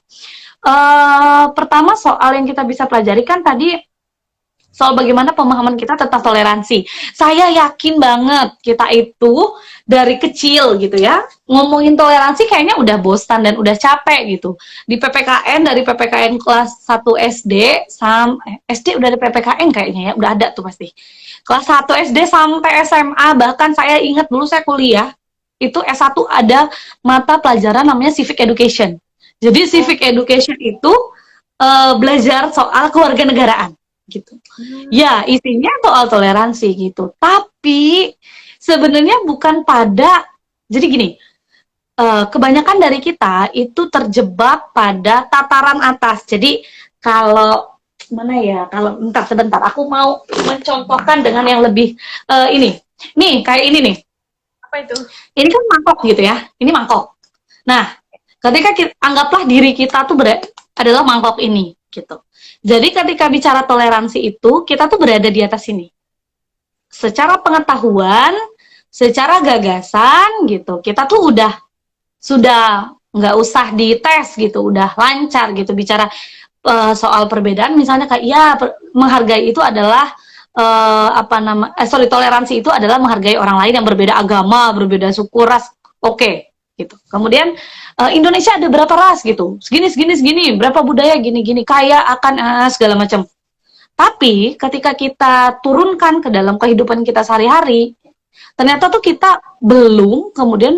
Pertama soal yang kita bisa pelajari kan tadi soal bagaimana pemahaman kita tentang toleransi. Saya yakin banget kita itu dari kecil gitu ya, ngomongin toleransi kayaknya udah bosan dan udah capek gitu. Di PPKN, dari PPKN kelas 1 SD, SD udah ada PPKN kayaknya ya, udah ada tuh pasti. Kelas 1 SD sampai SMA, bahkan saya ingat dulu saya kuliah, itu S1 ada mata pelajaran namanya Civic Education. Jadi Civic Education itu belajar soal kewarganegaraan gitu. Ya, isinya soal toleransi gitu. Tapi sebenarnya bukan pada, jadi gini, kebanyakan dari kita itu terjebak pada tataran atas. Jadi kalau mana ya, kalau sebentar, aku mau mencontohkan dengan yang lebih ini. Nih, kayak ini nih. Apa itu? Ini kan mangkok gitu ya. Ini mangkok. Nah, ketika anggaplah diri kita tuh adalah mangkok ini gitu. Jadi ketika bicara toleransi itu, kita tuh berada di atas sini. Secara pengetahuan, secara gagasan gitu, kita tuh sudah nggak usah dites gitu, udah lancar gitu bicara soal perbedaan. Misalnya kayak ya menghargai itu adalah toleransi itu adalah menghargai orang lain yang berbeda agama, berbeda suku, ras. Oke. Gitu. Kemudian Indonesia ada berapa ras gitu, segini, berapa budaya gini, kaya akan segala macam. Tapi ketika kita turunkan ke dalam kehidupan kita sehari-hari, ternyata tuh kita belum kemudian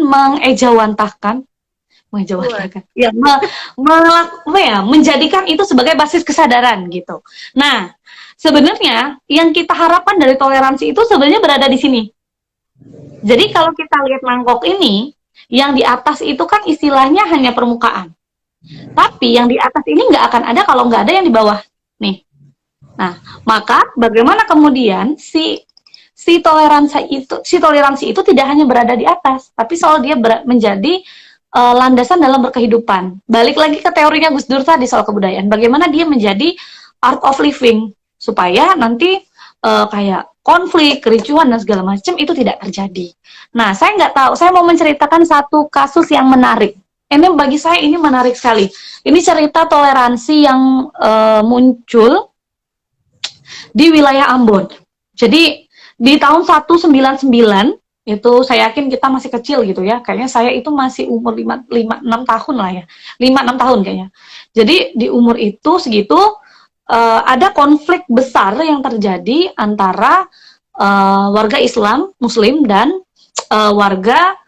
menjadikan itu sebagai basis kesadaran gitu. Nah, sebenarnya yang kita harapkan dari toleransi itu sebenarnya berada di sini. Jadi kalau kita lihat mangkok ini, yang di atas itu kan istilahnya hanya permukaan. Tapi yang di atas ini nggak akan ada kalau nggak ada yang di bawah. Nih. Nah, maka bagaimana kemudian si toleransi itu tidak hanya berada di atas, tapi soal dia menjadi landasan dalam berkehidupan. Balik lagi ke teorinya Gus Dur tadi soal kebudayaan. Bagaimana dia menjadi art of living supaya nanti kayak konflik, kericuhan dan segala macam itu tidak terjadi. Nah, saya nggak tahu. Saya mau menceritakan satu kasus yang menarik. Ini bagi saya ini menarik sekali. Ini cerita toleransi yang muncul di wilayah Ambon. Jadi di tahun 199 itu saya yakin kita masih kecil gitu ya. Kayaknya saya itu masih umur 5-6 tahun lah ya. 5-6 tahun kayaknya. Jadi di umur itu segitu ada konflik besar yang terjadi antara warga Islam, Muslim, dan warga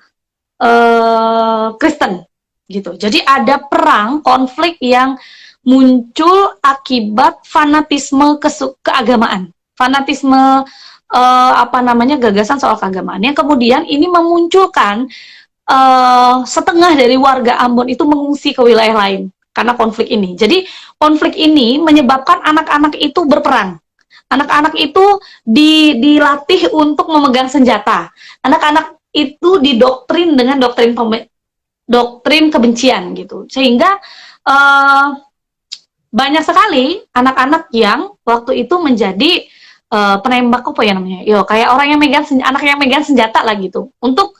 Kristen, gitu. Jadi ada perang, konflik yang muncul akibat fanatisme keagamaan, fanatisme gagasan soal keagamaan. Yang kemudian ini memunculkan setengah dari warga Ambon itu mengungsi ke wilayah lain karena konflik ini. Jadi konflik ini menyebabkan anak-anak itu berperang. Anak-anak itu dilatih untuk memegang senjata. Anak-anak itu didoktrin dengan doktrin kebencian gitu. Sehingga banyak sekali anak-anak yang waktu itu menjadi penembak apa ya namanya? Kayak orang yang anak yang megang senjata lah gitu untuk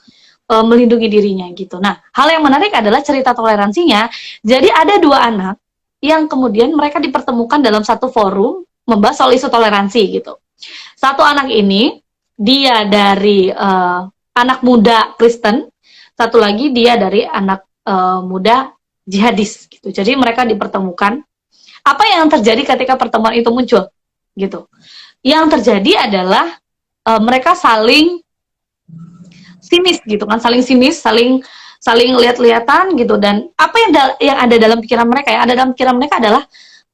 melindungi dirinya gitu. Nah, hal yang menarik adalah cerita toleransinya. Jadi ada dua anak yang kemudian mereka dipertemukan dalam satu forum membahas soal isu toleransi gitu. Satu anak ini dia dari anak muda Kristen, satu lagi dia dari anak muda jihadis gitu. Jadi mereka dipertemukan. Apa yang terjadi ketika pertemuan itu muncul gitu? Yang terjadi adalah mereka saling sinis gitu kan, saling sinis, saling saling lihat-lihatan gitu. Dan apa yang ada dalam pikiran mereka, yang ada dalam pikiran mereka adalah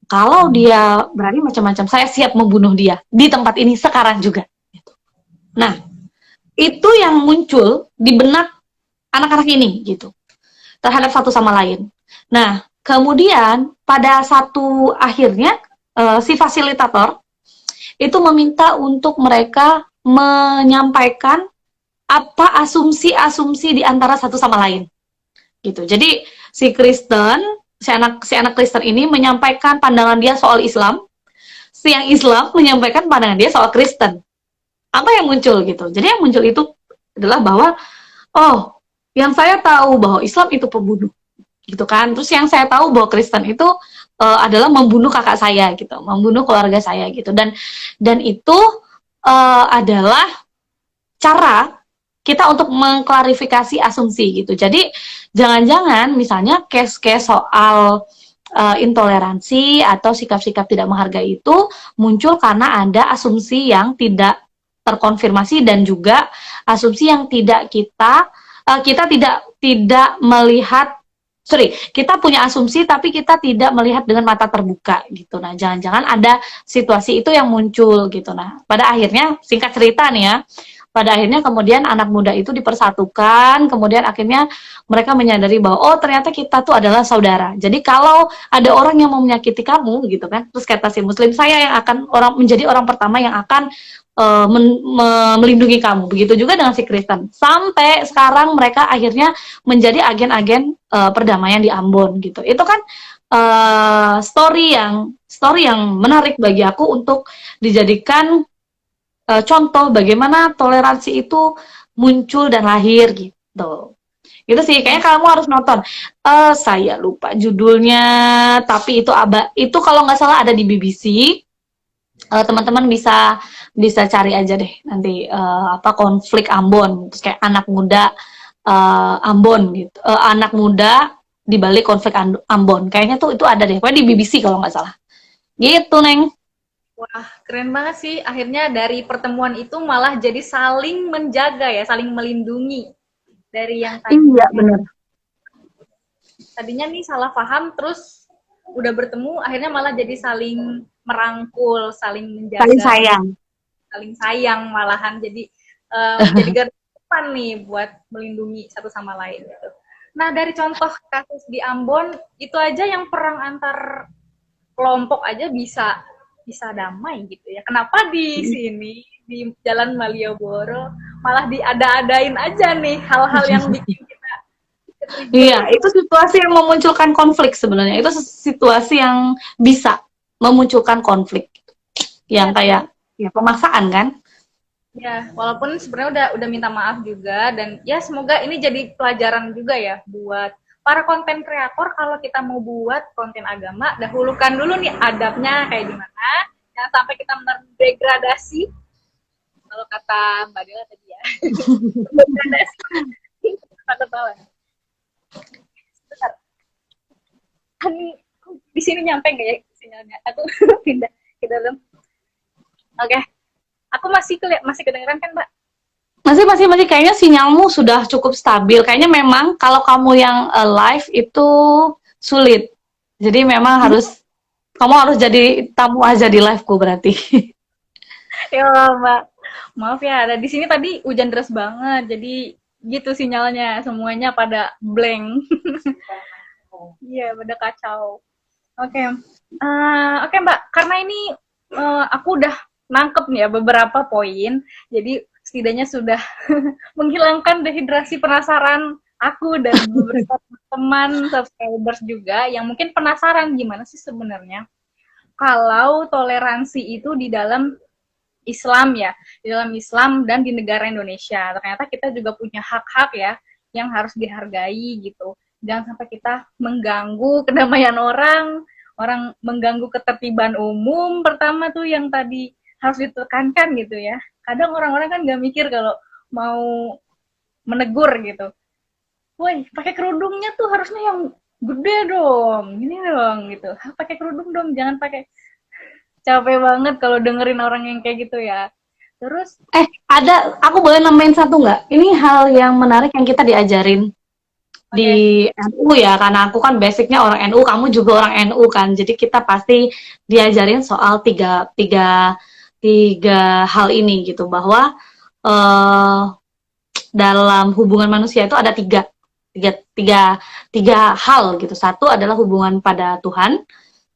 kalau dia berani macam-macam, saya siap membunuh dia di tempat ini sekarang juga. Gitu. Nah, itu yang muncul di benak anak-anak ini gitu terhadap satu sama lain. Nah, kemudian pada satu akhirnya si fasilitator itu meminta untuk mereka menyampaikan apa asumsi-asumsi di antara satu sama lain. Gitu. Jadi si anak Kristen ini menyampaikan pandangan dia soal Islam, si yang Islam menyampaikan pandangan dia soal Kristen. Apa yang muncul gitu? Jadi yang muncul itu adalah bahwa oh, yang saya tahu bahwa Islam itu pembunuh, gitu kan. Terus yang saya tahu bahwa Kristen itu adalah membunuh kakak saya gitu, membunuh keluarga saya gitu. Dan itu adalah cara kita untuk mengklarifikasi asumsi gitu. Jadi jangan-jangan misalnya case-case soal intoleransi atau sikap-sikap tidak menghargai itu muncul karena ada asumsi yang tidak terkonfirmasi dan juga asumsi yang tidak kita tidak melihat, kita punya asumsi tapi kita tidak melihat dengan mata terbuka gitu. Nah, jangan-jangan ada situasi itu yang muncul gitu. Nah, pada akhirnya singkat cerita nih ya, pada akhirnya kemudian anak muda itu dipersatukan, kemudian akhirnya mereka menyadari bahwa oh ternyata kita tuh adalah saudara. Jadi kalau ada orang yang mau menyakiti kamu gitu kan, terus kata si muslim, saya yang akan menjadi orang pertama yang akan melindungi kamu. Begitu juga dengan si Kristen. Sampai sekarang mereka akhirnya menjadi agen-agen perdamaian di Ambon gitu. Itu kan story yang menarik bagi aku untuk dijadikan contoh bagaimana toleransi itu muncul dan lahir gitu. Itu sih kayaknya kamu harus nonton. Saya lupa judulnya, tapi itu kalau nggak salah ada di BBC. Teman-teman bisa cari aja deh nanti konflik Ambon, terus kayak anak muda Ambon gitu, anak muda di balik konflik Ambon. Kayaknya tuh itu ada deh, pokoknya di BBC kalau nggak salah. Gitu, Neng. Wah, keren banget sih. Akhirnya dari pertemuan itu malah jadi saling menjaga ya, saling melindungi dari yang tadi. Iya, benar. Tadinya nih salah paham, terus udah bertemu, akhirnya malah jadi saling merangkul, saling menjaga. Saling sayang malahan. Jadi jadi garda depan nih buat melindungi satu sama lain gitu. Nah, dari contoh kasus di Ambon, itu aja yang perang antar kelompok aja bisa damai gitu ya. Kenapa di sini di Jalan Malioboro malah diada-adain aja nih hal-hal yang bikin kita iya, itu situasi yang memunculkan konflik sebenarnya. Itu situasi yang bisa memunculkan konflik. Yang kayak ya pemaksaan kan? Ya, walaupun sebenarnya udah minta maaf juga dan ya semoga ini jadi pelajaran juga ya buat para konten kreator kalau kita mau buat konten agama, dahulukan dulu nih adabnya kayak gimana, jangan sampai kita mendegradasi. Kalau kata Mbak Dela tadi ya, degradasi. Sebentar. Di sini nyampe nggak ya sinyalnya? Aku pindah ke dalam. Oke. Aku masih kedengeran kan, Mbak? Masih kayaknya sinyalmu sudah cukup stabil. Kayaknya memang kalau kamu yang live itu sulit. Jadi memang kamu harus jadi tamu aja di liveku berarti. Ya, Mbak. Maaf ya, ada di sini tadi hujan deras banget. Jadi gitu sinyalnya, semuanya pada blank. Iya, pada kacau. Oke. Oke, Mbak. Karena ini aku udah nangkep nih ya beberapa poin. Jadi setidaknya sudah menghilangkan dehidrasi penasaran aku dan beberapa teman subscribers juga yang mungkin penasaran gimana sih sebenarnya kalau toleransi itu di dalam Islam ya, di dalam Islam dan di negara Indonesia. Ternyata kita juga punya hak-hak ya yang harus dihargai gitu. Jangan sampai kita mengganggu kedamaian orang mengganggu ketertiban umum pertama tuh yang tadi harus ditekankan gitu ya. Kadang orang-orang kan nggak mikir kalau mau menegur gitu. Woi, pakai kerudungnya tuh harusnya yang gede dong, gini dong gitu. Pakai kerudung dong, jangan pakai. Capek banget kalau dengerin orang yang kayak gitu ya. Terus, Aku boleh nambahin satu nggak? Ini hal yang menarik yang kita diajarin oke, di NU ya, karena aku kan basicnya orang NU, kamu juga orang NU kan, jadi kita pasti diajarin soal tiga hal ini gitu, bahwa eh, dalam hubungan manusia itu ada tiga, tiga, tiga hal gitu. Satu adalah hubungan pada Tuhan,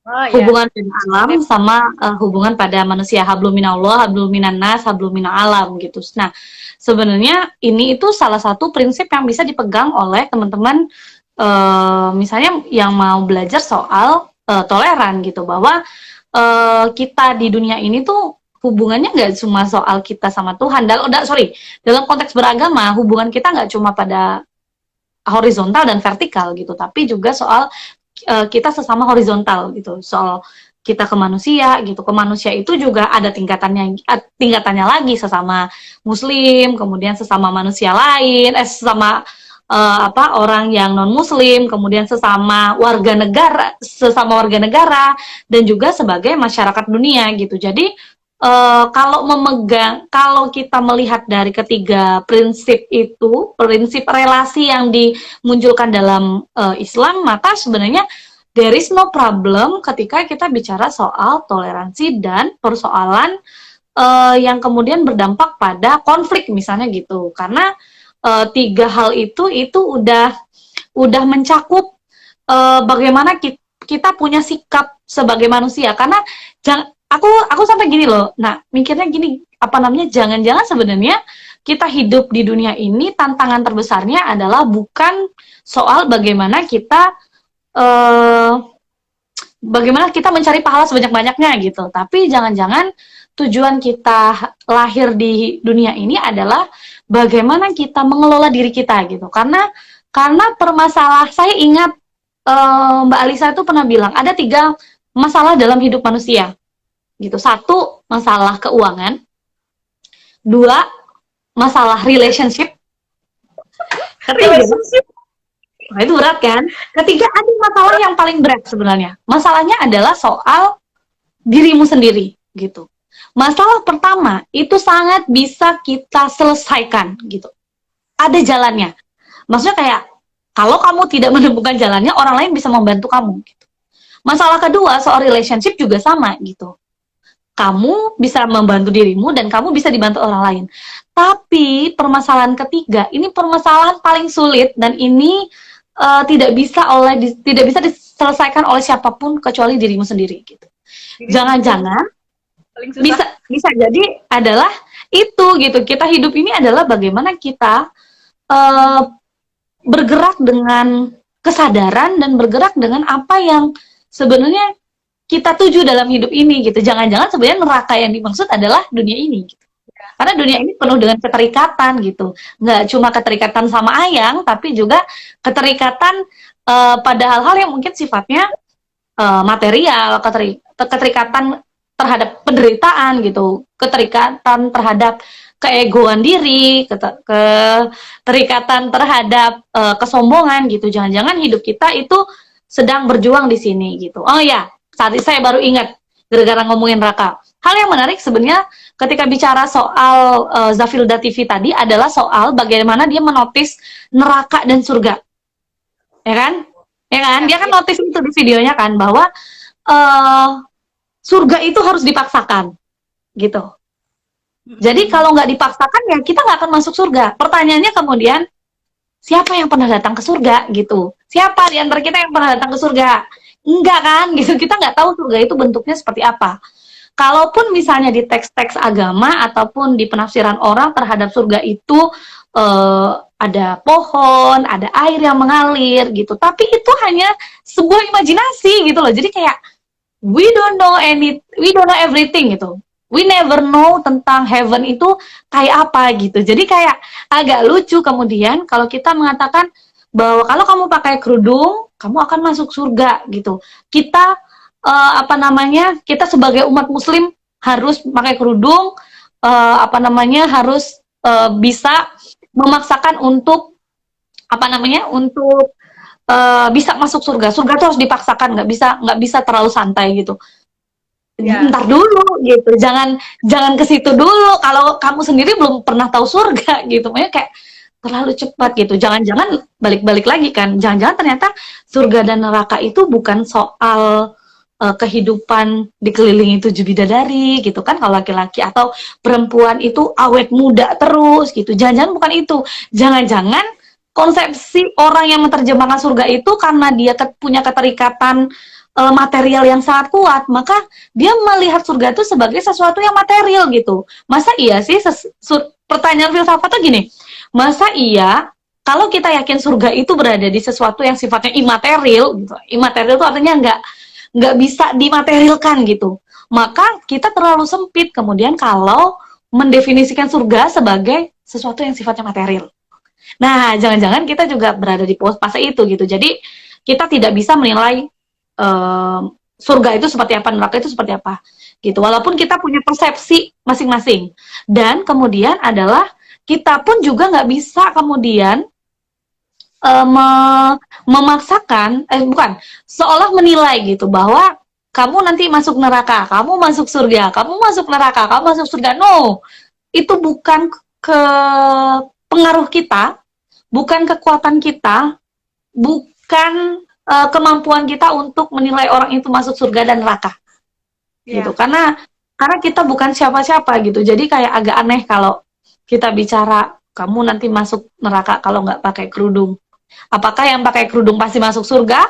oh ya, hubungan dengan alam, sama hubungan pada manusia, hablum minallah, hablum minannas, hablum minal alam gitu. Nah, sebenarnya ini itu salah satu prinsip yang bisa dipegang oleh teman-teman misalnya yang mau belajar soal toleran gitu, bahwa kita di dunia ini tuh hubungannya nggak cuma soal kita sama Tuhan. Dalam konteks beragama, hubungan kita nggak cuma pada horizontal dan vertikal gitu, tapi juga soal kita sesama horizontal gitu, soal kita ke manusia gitu. Ke manusia itu juga ada tingkatannya lagi, sesama muslim, kemudian sesama manusia lain, sesama orang yang non muslim, kemudian sesama warga negara, dan juga sebagai masyarakat dunia gitu. Jadi kalau kita melihat dari ketiga prinsip itu, prinsip relasi yang dimunculkan dalam Islam, maka sebenarnya there is no problem ketika kita bicara soal toleransi dan persoalan yang kemudian berdampak pada konflik misalnya gitu. Karena tiga hal itu udah mencakup bagaimana kita punya sikap sebagai manusia. Karena aku sampai gini loh, nah mikirnya gini, apa namanya, jangan-jangan sebenarnya kita hidup di dunia ini, tantangan terbesarnya adalah bukan soal eh, bagaimana kita mencari pahala sebanyak-banyaknya gitu, tapi jangan-jangan tujuan kita lahir di dunia ini adalah bagaimana kita mengelola diri kita gitu. Karena saya ingat Mbak Alisa itu pernah bilang ada tiga masalah dalam hidup manusia gitu. Satu, masalah keuangan. Dua, masalah relationship. Ketiga, relationship. nah itu berat kan. Ketiga, ada masalah yang paling berat sebenarnya. Masalahnya adalah soal dirimu sendiri gitu. Masalah pertama itu sangat bisa kita selesaikan gitu. Ada jalannya. Maksudnya kayak kalau kamu tidak menemukan jalannya, orang lain bisa membantu kamu gitu. Masalah kedua soal relationship juga sama gitu. Kamu bisa membantu dirimu dan kamu bisa dibantu orang lain. Tapi permasalahan ketiga, ini permasalahan paling sulit, dan ini tidak bisa diselesaikan oleh siapapun kecuali dirimu sendiri gitu. Jangan-jangan Paling susah. bisa jadi adalah itu gitu. Kita hidup ini adalah bagaimana kita uh, bergerak dengan kesadaran dan bergerak dengan apa yang sebenarnya kita tuju dalam hidup ini gitu. Jangan-jangan sebenarnya neraka yang dimaksud adalah dunia ini gitu. Karena dunia ini penuh dengan keterikatan gitu. Nggak cuma keterikatan sama ayang, tapi juga keterikatan pada hal-hal yang mungkin sifatnya material, keterikatan terhadap penderitaan gitu, keterikatan terhadap keegoan diri, keterikatan terhadap kesombongan gitu. Jangan-jangan hidup kita itu sedang berjuang di sini gitu. Oh ya, saat ini saya baru ingat gara-gara ngomongin neraka. Hal yang menarik sebenarnya ketika bicara soal Zafilda TV tadi adalah soal bagaimana dia menotis neraka dan surga. Ya kan? Ya kan? Dia kan notis itu di videonya kan, bahwa surga itu harus dipaksakan gitu. Jadi kalau nggak dipaksakan ya kita nggak akan masuk surga. Pertanyaannya kemudian, siapa yang pernah datang ke surga gitu? Siapa di antara kita yang pernah datang ke surga? Enggak kan gitu. Kita nggak tahu surga itu bentuknya seperti apa. Kalaupun misalnya di teks-teks agama ataupun di penafsiran orang terhadap surga itu ada pohon, ada air yang mengalir gitu. Tapi itu hanya sebuah imajinasi gitu loh. Jadi kayak we don't know everything gitu. We never know tentang heaven itu kayak apa gitu. Jadi kayak agak lucu kemudian kalau kita mengatakan bahwa kalau kamu pakai kerudung, kamu akan masuk surga gitu. Kita kita sebagai umat muslim harus pakai kerudung, harus bisa memaksakan untuk untuk bisa masuk surga. Surga itu harus dipaksakan, nggak bisa terlalu santai gitu. Ya. Ntar dulu gitu, jangan ke situ dulu kalau kamu sendiri belum pernah tahu surga gitu. Makanya kayak terlalu cepat gitu. Jangan-jangan balik-balik lagi kan, jangan-jangan ternyata surga dan neraka itu bukan soal kehidupan dikelilingi 7 bidadari gitu kan kalau laki-laki, atau perempuan itu awet muda terus gitu. Jangan-jangan bukan itu. Jangan-jangan konsepsi orang yang menerjemahkan surga itu karena dia punya keterikatan material yang sangat kuat, maka dia melihat surga itu sebagai sesuatu yang material gitu. Masa iya sih, pertanyaan filsafatnya gini, masa iya kalau kita yakin surga itu berada di sesuatu yang sifatnya imaterial gitu. Imaterial itu artinya nggak bisa dimaterialkan gitu. Maka kita terlalu sempit kemudian kalau mendefinisikan surga sebagai sesuatu yang sifatnya material. Nah, jangan-jangan kita juga berada di fase itu gitu. Jadi kita tidak bisa menilai surga itu seperti apa, neraka itu seperti apa gitu. Walaupun kita punya persepsi masing-masing. Dan kemudian adalah kita pun juga nggak bisa kemudian memaksakan, bukan, seolah menilai gitu bahwa kamu nanti masuk neraka, kamu masuk surga, kamu masuk neraka, kamu masuk surga. No, itu bukan ke pengaruh kita, bukan kekuatan kita, bukan kemampuan kita untuk menilai orang itu masuk surga dan neraka. Gitu. Karena kita bukan siapa-siapa gitu. Jadi kayak agak aneh kalau kita bicara kamu nanti masuk neraka kalau nggak pakai kerudung. Apakah yang pakai kerudung pasti masuk surga?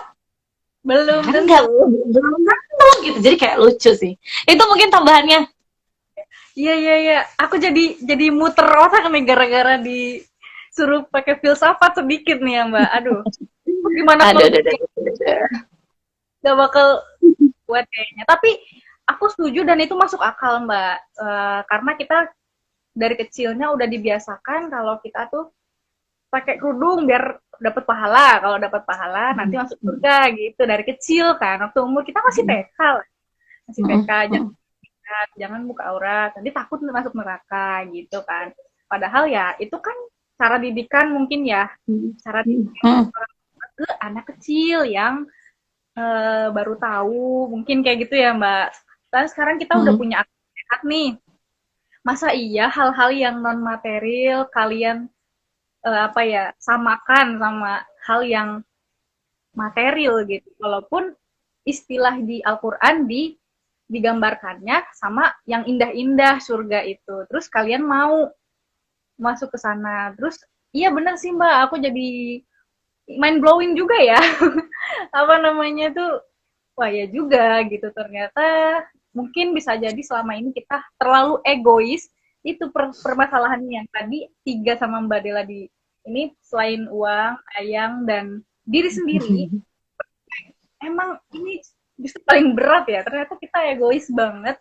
Belum kan tentu. belum tentu gitu. Jadi kayak lucu sih. Itu mungkin tambahannya. Iya. Aku jadi muter otak nih gara-gara disuruh pakai filsafat sedikit nih ya Mbak. Aduh. Gimana kalau gak bakal kuat kayaknya. Tapi aku setuju dan itu masuk akal Mbak. Karena kita dari kecilnya udah dibiasakan kalau kita tuh pakai kerudung biar dapat pahala. Kalau dapat pahala nanti masuk surga gitu dari kecil kan. Waktu umur kita masih TK lah. Masih TK jangan buka aurat, nanti takut masuk neraka gitu kan. Padahal ya itu kan cara didikan mungkin ya, cara didikan ke anak kecil yang baru tahu, mungkin kayak gitu ya Mbak. Dan sekarang kita udah punya akal sehat nih. Masa iya hal-hal yang non material kalian samakan sama hal yang material gitu. Walaupun istilah di Al-Qur'an digambarkannya sama yang indah-indah surga itu. Terus kalian mau masuk ke sana. Terus iya bener sih Mbak, aku jadi mind blowing juga ya. Apa namanya tuh, wah ya juga gitu. Ternyata mungkin bisa jadi selama ini kita terlalu egois. Itu permasalahannya yang tadi Tiga sama Mbak Dela di ini, selain uang, ayang, dan diri sendiri, emang ini justru paling berat ya. Ternyata kita egois banget.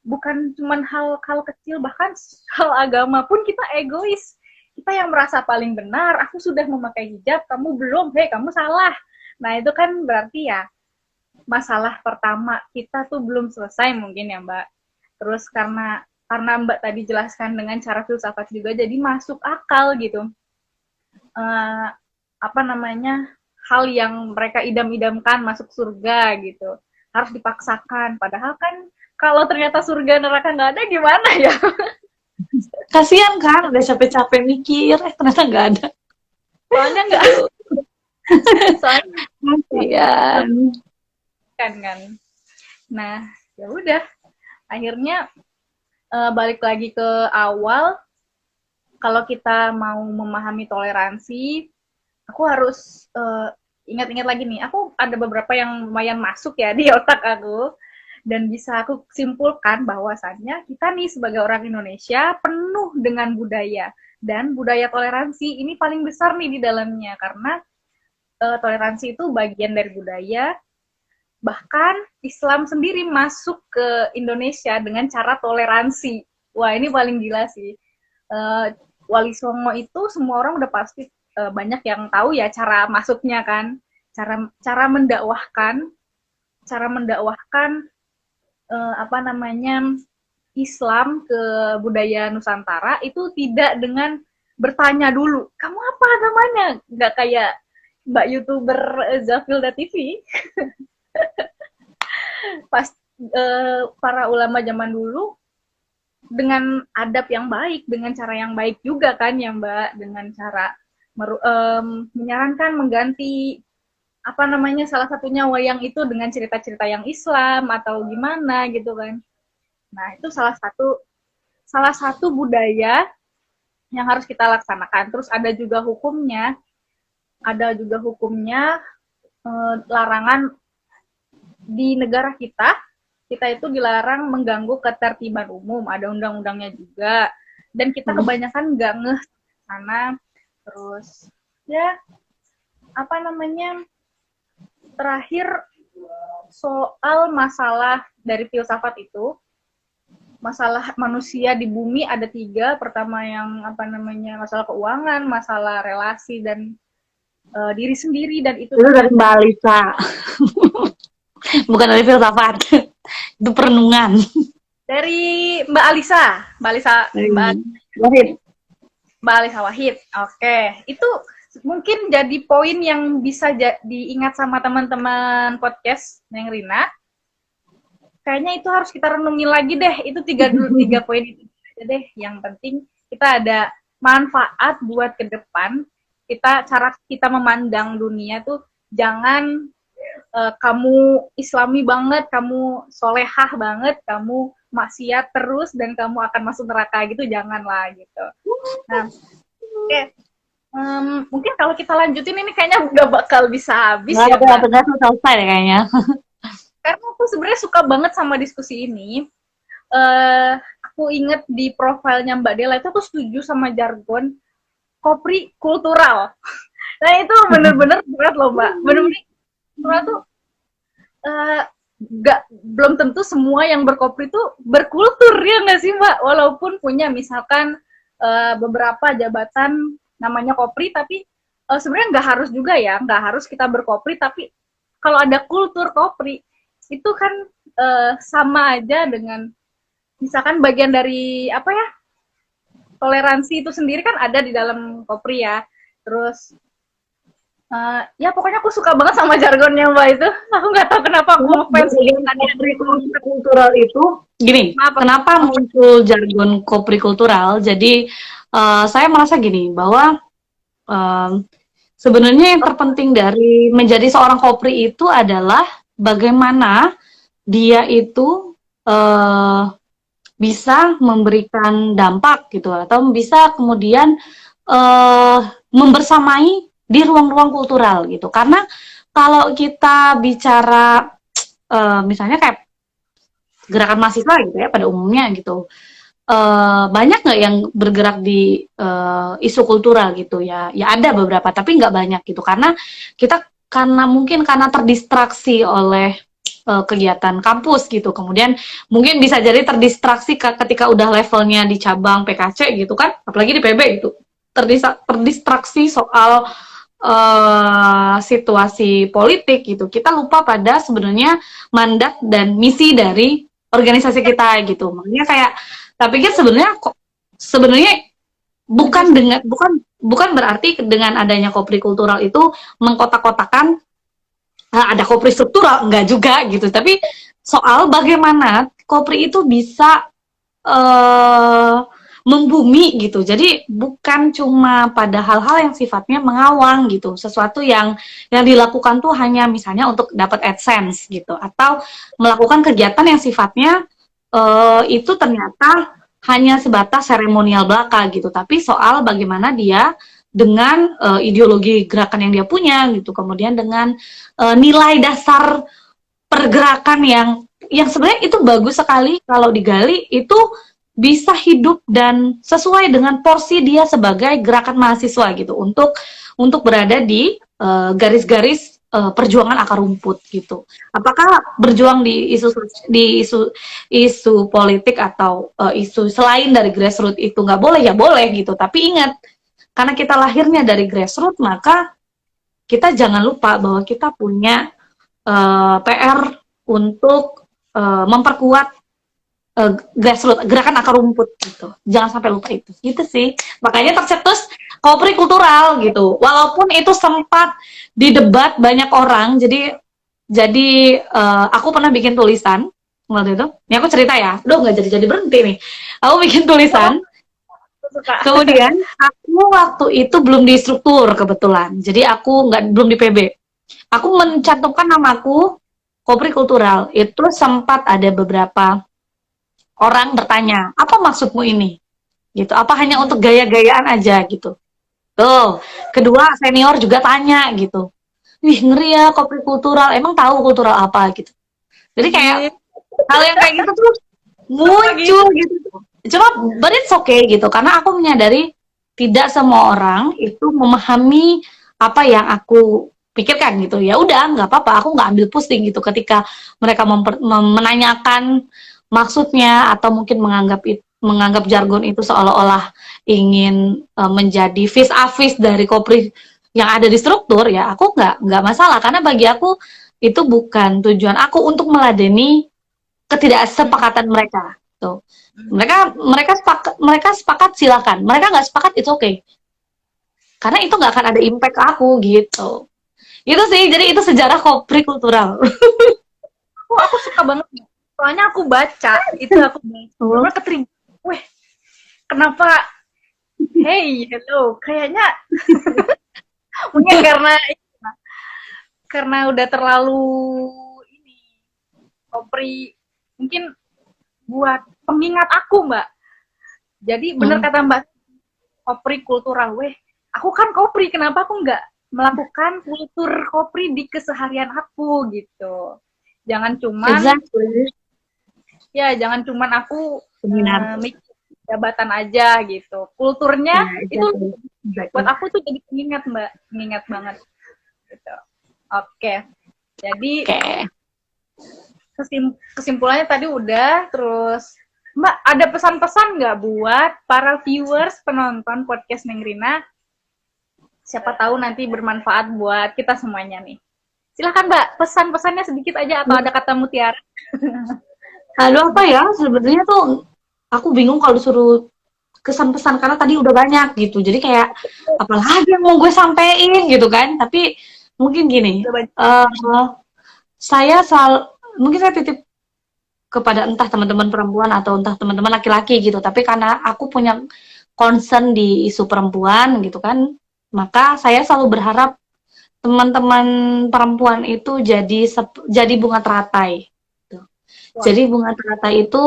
Bukan cuma hal kecil, bahkan hal agama pun kita egois. Kita yang merasa paling benar, aku sudah memakai hijab, kamu belum, hei kamu salah. Nah itu kan berarti ya masalah pertama kita tuh belum selesai mungkin ya Mbak. Terus karena Mbak tadi jelaskan dengan cara filsafat juga, jadi masuk akal gitu. Hal yang mereka idam-idamkan masuk surga gitu harus dipaksakan, padahal kan kalau ternyata surga neraka nggak ada gimana ya. Kasian kan, udah capek-capek mikir, ternyata nggak ada. Soalnya nggak. Soalnya kasian. Kan. Nah, ya udah. Akhirnya balik lagi ke awal. Kalau kita mau memahami toleransi, aku harus ingat-ingat lagi nih. Aku ada beberapa yang lumayan masuk ya di otak aku. Dan bisa aku simpulkan bahwasannya kita nih sebagai orang Indonesia penuh dengan budaya. Dan budaya toleransi ini paling besar nih di dalamnya. Karena toleransi itu bagian dari budaya. Bahkan Islam sendiri masuk ke Indonesia dengan cara toleransi. Wah ini paling gila sih. Wali Songo itu semua orang udah pasti banyak yang tahu ya cara masuknya kan. Cara mendakwahkan Islam ke budaya Nusantara itu tidak dengan bertanya dulu, kamu apa namanya? Nggak kayak Mbak YouTuber Zafilda TV. para ulama zaman dulu dengan adab yang baik, dengan cara yang baik juga kan ya Mbak, dengan cara menyarankan mengganti apa namanya salah satunya wayang itu dengan cerita-cerita yang Islam atau gimana gitu kan. Nah, itu salah satu budaya yang harus kita laksanakan. Terus ada juga hukumnya larangan di negara kita itu dilarang mengganggu ketertiban umum, ada undang-undangnya juga. Dan kita kebanyakan nggak ngeh sana. Terus ya apa namanya, terakhir soal masalah dari filsafat itu, masalah manusia di bumi ada 3. Pertama yang apa namanya, masalah keuangan, masalah relasi dan diri sendiri, dan itu dari Mbak Alisa. Bukan dari filsafat. Itu perenungan. Dari Mbak Alisa. Mbak Alisa Wahid. Oke, itu mungkin jadi poin yang bisa diingat sama teman-teman podcast Neng Rina. Kayaknya itu harus kita renungi lagi deh. Itu 3 poin itu aja deh. Yang penting kita ada manfaat buat ke depan. Cara kita memandang dunia tuh jangan kamu Islami banget, kamu solehah banget, kamu maksiat terus dan kamu akan masuk neraka gitu, janganlah gitu. Nah, oke. Mungkin kalau kita lanjutin ini kayaknya udah bakal bisa habis ya, Mbak. Nggak selesai deh kayaknya. Karena aku sebenarnya suka banget sama diskusi ini. Aku inget di profilnya Mbak Dela itu aku setuju sama jargon kopri kultural. Nah itu bener-bener berat loh Mbak. Bener-bener kultural tuh belum tentu semua yang berkopri tuh berkultur ya nggak sih Mbak? Walaupun punya misalkan beberapa jabatan namanya kopri, tapi sebenarnya nggak harus juga ya, nggak harus kita berkopri, tapi kalau ada kultur kopri itu kan sama aja dengan misalkan bagian dari apa ya, toleransi itu sendiri kan ada di dalam kopri ya. Terus ya pokoknya aku suka banget sama jargonnya Mbak itu. Aku nggak tahu kenapa aku ngefans kopri kultural itu. Gini, kenapa muncul jargon kopri kultural? Jadi saya merasa gini bahwa sebenarnya yang terpenting dari menjadi seorang kopri itu adalah bagaimana dia itu bisa memberikan dampak gitu, atau bisa kemudian membersamai di ruang-ruang kultural gitu. Karena kalau kita bicara misalnya kayak gerakan mahasiswa gitu ya pada umumnya gitu, banyak nggak yang bergerak di isu kultural gitu ya? Ya ada beberapa, tapi nggak banyak gitu. Karena mungkin karena terdistraksi oleh kegiatan kampus gitu, kemudian mungkin bisa jadi terdistraksi ketika udah levelnya di cabang PKC gitu kan, apalagi di PB gitu, terdistraksi soal situasi politik gitu, kita lupa pada sebenarnya mandat dan misi dari organisasi kita gitu. Makanya kayak saya pikir sebenarnya bukan berarti dengan adanya kopri kultural itu mengkotak-kotakan ada kopri struktural, enggak juga gitu, tapi soal bagaimana kopri itu bisa membumi gitu. Jadi bukan cuma pada hal-hal yang sifatnya mengawang gitu, sesuatu yang dilakukan tuh hanya misalnya untuk dapat AdSense gitu, atau melakukan kegiatan yang sifatnya itu ternyata hanya sebatas seremonial belaka gitu, tapi soal bagaimana dia dengan ideologi gerakan yang dia punya gitu, kemudian dengan nilai dasar pergerakan yang sebenarnya itu bagus sekali kalau digali, itu bisa hidup dan sesuai dengan porsi dia sebagai gerakan mahasiswa gitu, untuk berada di garis-garis perjuangan akar rumput gitu. Apakah berjuang di isu politik atau isu selain dari grassroots itu nggak boleh? Ya boleh gitu, tapi ingat, karena kita lahirnya dari grassroots, maka kita jangan lupa bahwa kita punya PR untuk memperkuat grassroots, gerakan akar rumput gitu. Jangan sampai lupa itu. Gitu sih. Makanya tercetus kopri kultural gitu. Walaupun itu sempat didebat banyak orang. Jadi aku pernah bikin tulisan waktu itu. Ini aku cerita ya, nggak jadi berhenti nih. Aku bikin tulisan. Suka. Kemudian aku waktu itu belum di struktur kebetulan, jadi aku belum di PB. Aku mencantumkan namaku Kopri Kultural. Itu sempat ada beberapa orang bertanya, apa maksudmu ini? Gitu. Apa hanya untuk gaya-gayaan aja gitu? Tuh. Kedua senior juga tanya gitu. Wih ngeri ya Kopri Kultural. Emang tahu kultural apa gitu? Jadi kayak hal yang kayak gitu tuh muncul gitu. Cuma but it's okay gitu, karena aku menyadari tidak semua orang itu memahami apa yang aku pikirkan gitu. Ya udah nggak apa-apa, aku nggak ambil pusing gitu ketika mereka menanyakan maksudnya atau mungkin menganggap jargon itu seolah-olah ingin menjadi vis a vis dari Kopri yang ada di struktur. Ya aku nggak masalah, karena bagi aku itu bukan tujuan aku untuk meladeni ketidaksepakatan mereka. Tuh. Mereka sepakat silakan. Mereka nggak sepakat it's okay. Karena itu nggak akan ada impact ke aku gitu. Itu sih, jadi itu sejarah Kopri Kultural. Aku suka banget. Soalnya aku baca, itu aku baca. Keterima. Weh, kenapa? Hey, hello. Kayaknya mungkin karena udah terlalu ini Kopri mungkin buat pengingat aku, Mbak. Jadi benar kata Mbak, Kopri Kultural. Weh, aku kan Kopri, kenapa aku nggak melakukan kultur Kopri di keseharian aku gitu. Jangan cuman jangan cuman aku mikir jabatan aja gitu. Kulturnya itu buat aku tuh jadi pengingat, Mbak. Pengingat banget gitu. Oke. Jadi kesimpulannya tadi udah. Terus Mbak, ada pesan-pesan nggak buat para viewers, penonton podcast Neng Rina? Siapa tahu nanti bermanfaat buat kita semuanya nih. Silahkan Mbak, pesan-pesannya sedikit aja atau ada kata mutiara? Aduh, apa ya, sebenarnya tuh aku bingung kalau disuruh kesan-pesan karena tadi udah banyak gitu. Jadi kayak apalagi yang mau gue sampein gitu kan. Tapi mungkin gini, mungkin saya titip kepada entah teman-teman perempuan atau entah teman-teman laki-laki gitu. Tapi karena aku punya concern di isu perempuan gitu kan, maka saya selalu berharap teman-teman perempuan itu jadi bunga teratai. Gitu. Jadi bunga teratai itu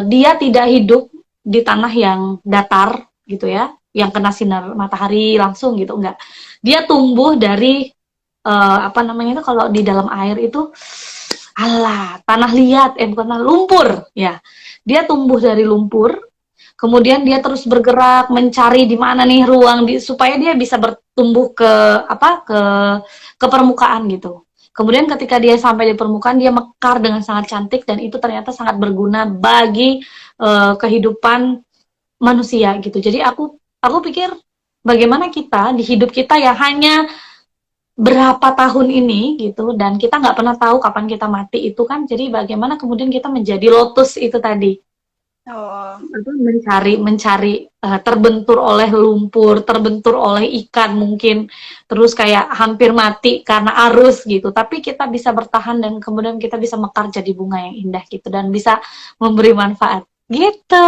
dia tidak hidup di tanah yang datar gitu ya, yang kena sinar matahari langsung gitu, enggak. Dia tumbuh dari apa namanya itu kalau di dalam air itu tanah liat, bukan tanah lumpur ya. Dia tumbuh dari lumpur, kemudian dia terus bergerak mencari di mana nih ruang supaya dia bisa bertumbuh ke permukaan gitu. Kemudian ketika dia sampai di permukaan, dia mekar dengan sangat cantik dan itu ternyata sangat berguna bagi kehidupan manusia gitu. Jadi aku pikir bagaimana kita di hidup kita ya hanya berapa tahun ini gitu, dan kita nggak pernah tahu kapan kita mati itu kan. Jadi bagaimana kemudian kita menjadi lotus itu tadi. Mencari terbentur oleh lumpur, terbentur oleh ikan mungkin, terus kayak hampir mati karena arus gitu, tapi kita bisa bertahan dan kemudian kita bisa mekar jadi bunga yang indah gitu dan bisa memberi manfaat gitu.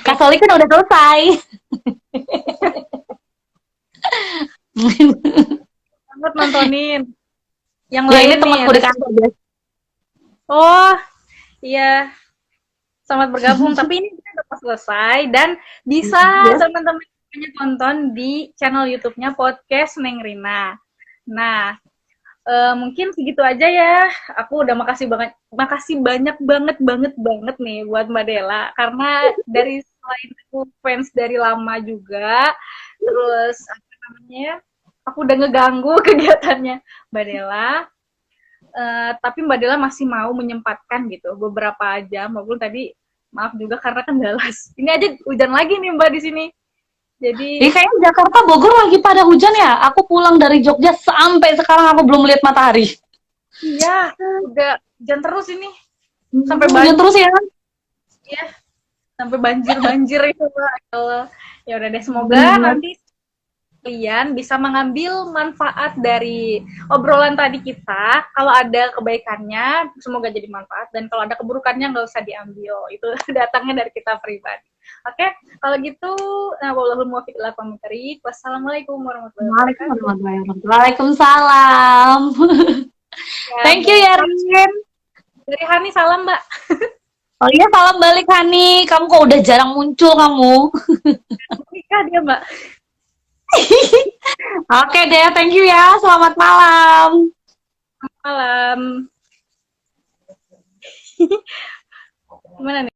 Kak Soli kan udah selesai. Banget nontonin yang ya, lain ini temanku di kantor guys. Oh iya, selamat bergabung. Tapi ini udah selesai dan bisa teman-teman tonton di channel YouTube-nya podcast Neng Rina. Nah, mungkin segitu aja ya. Aku udah makasih banyak banget nih buat Mbak Della, karena dari selain aku fans dari lama juga, terus apa namanya, aku udah ngeganggu kegiatannya Mbak Della. Tapi Mbak Della masih mau menyempatkan gitu beberapa jam, walaupun tadi maaf juga karena kendala. Ini aja hujan lagi nih Mbak di sini. Jadi kayaknya Jakarta Bogor lagi pada hujan ya. Aku pulang dari Jogja sampai sekarang aku belum lihat matahari. Iya, udah hujan terus ini. Sampai hujan terus ya. Iya. Sampai banjir itu Mbak. Ya udah deh, semoga nanti kalian bisa mengambil manfaat dari obrolan tadi kita. Kalau ada kebaikannya, semoga jadi manfaat. Dan kalau ada keburukannya, nggak usah diambil. Itu datangnya dari kita pribadi. Oke, kalau gitu, wallahul muwaffiq ila aqwamit thoriq. Wassalamualaikum warahmatullahi wabarakatuh. Waalaikumsalam. Ya, Thank you Mbak. ya, Rin. Dari Hani, salam, Mbak. Oh iya, salam balik Hani. Kamu kok udah jarang muncul kamu. Nikah dia, Mbak. Oke deh, thank you ya. Selamat malam. Malam. Gimana nih?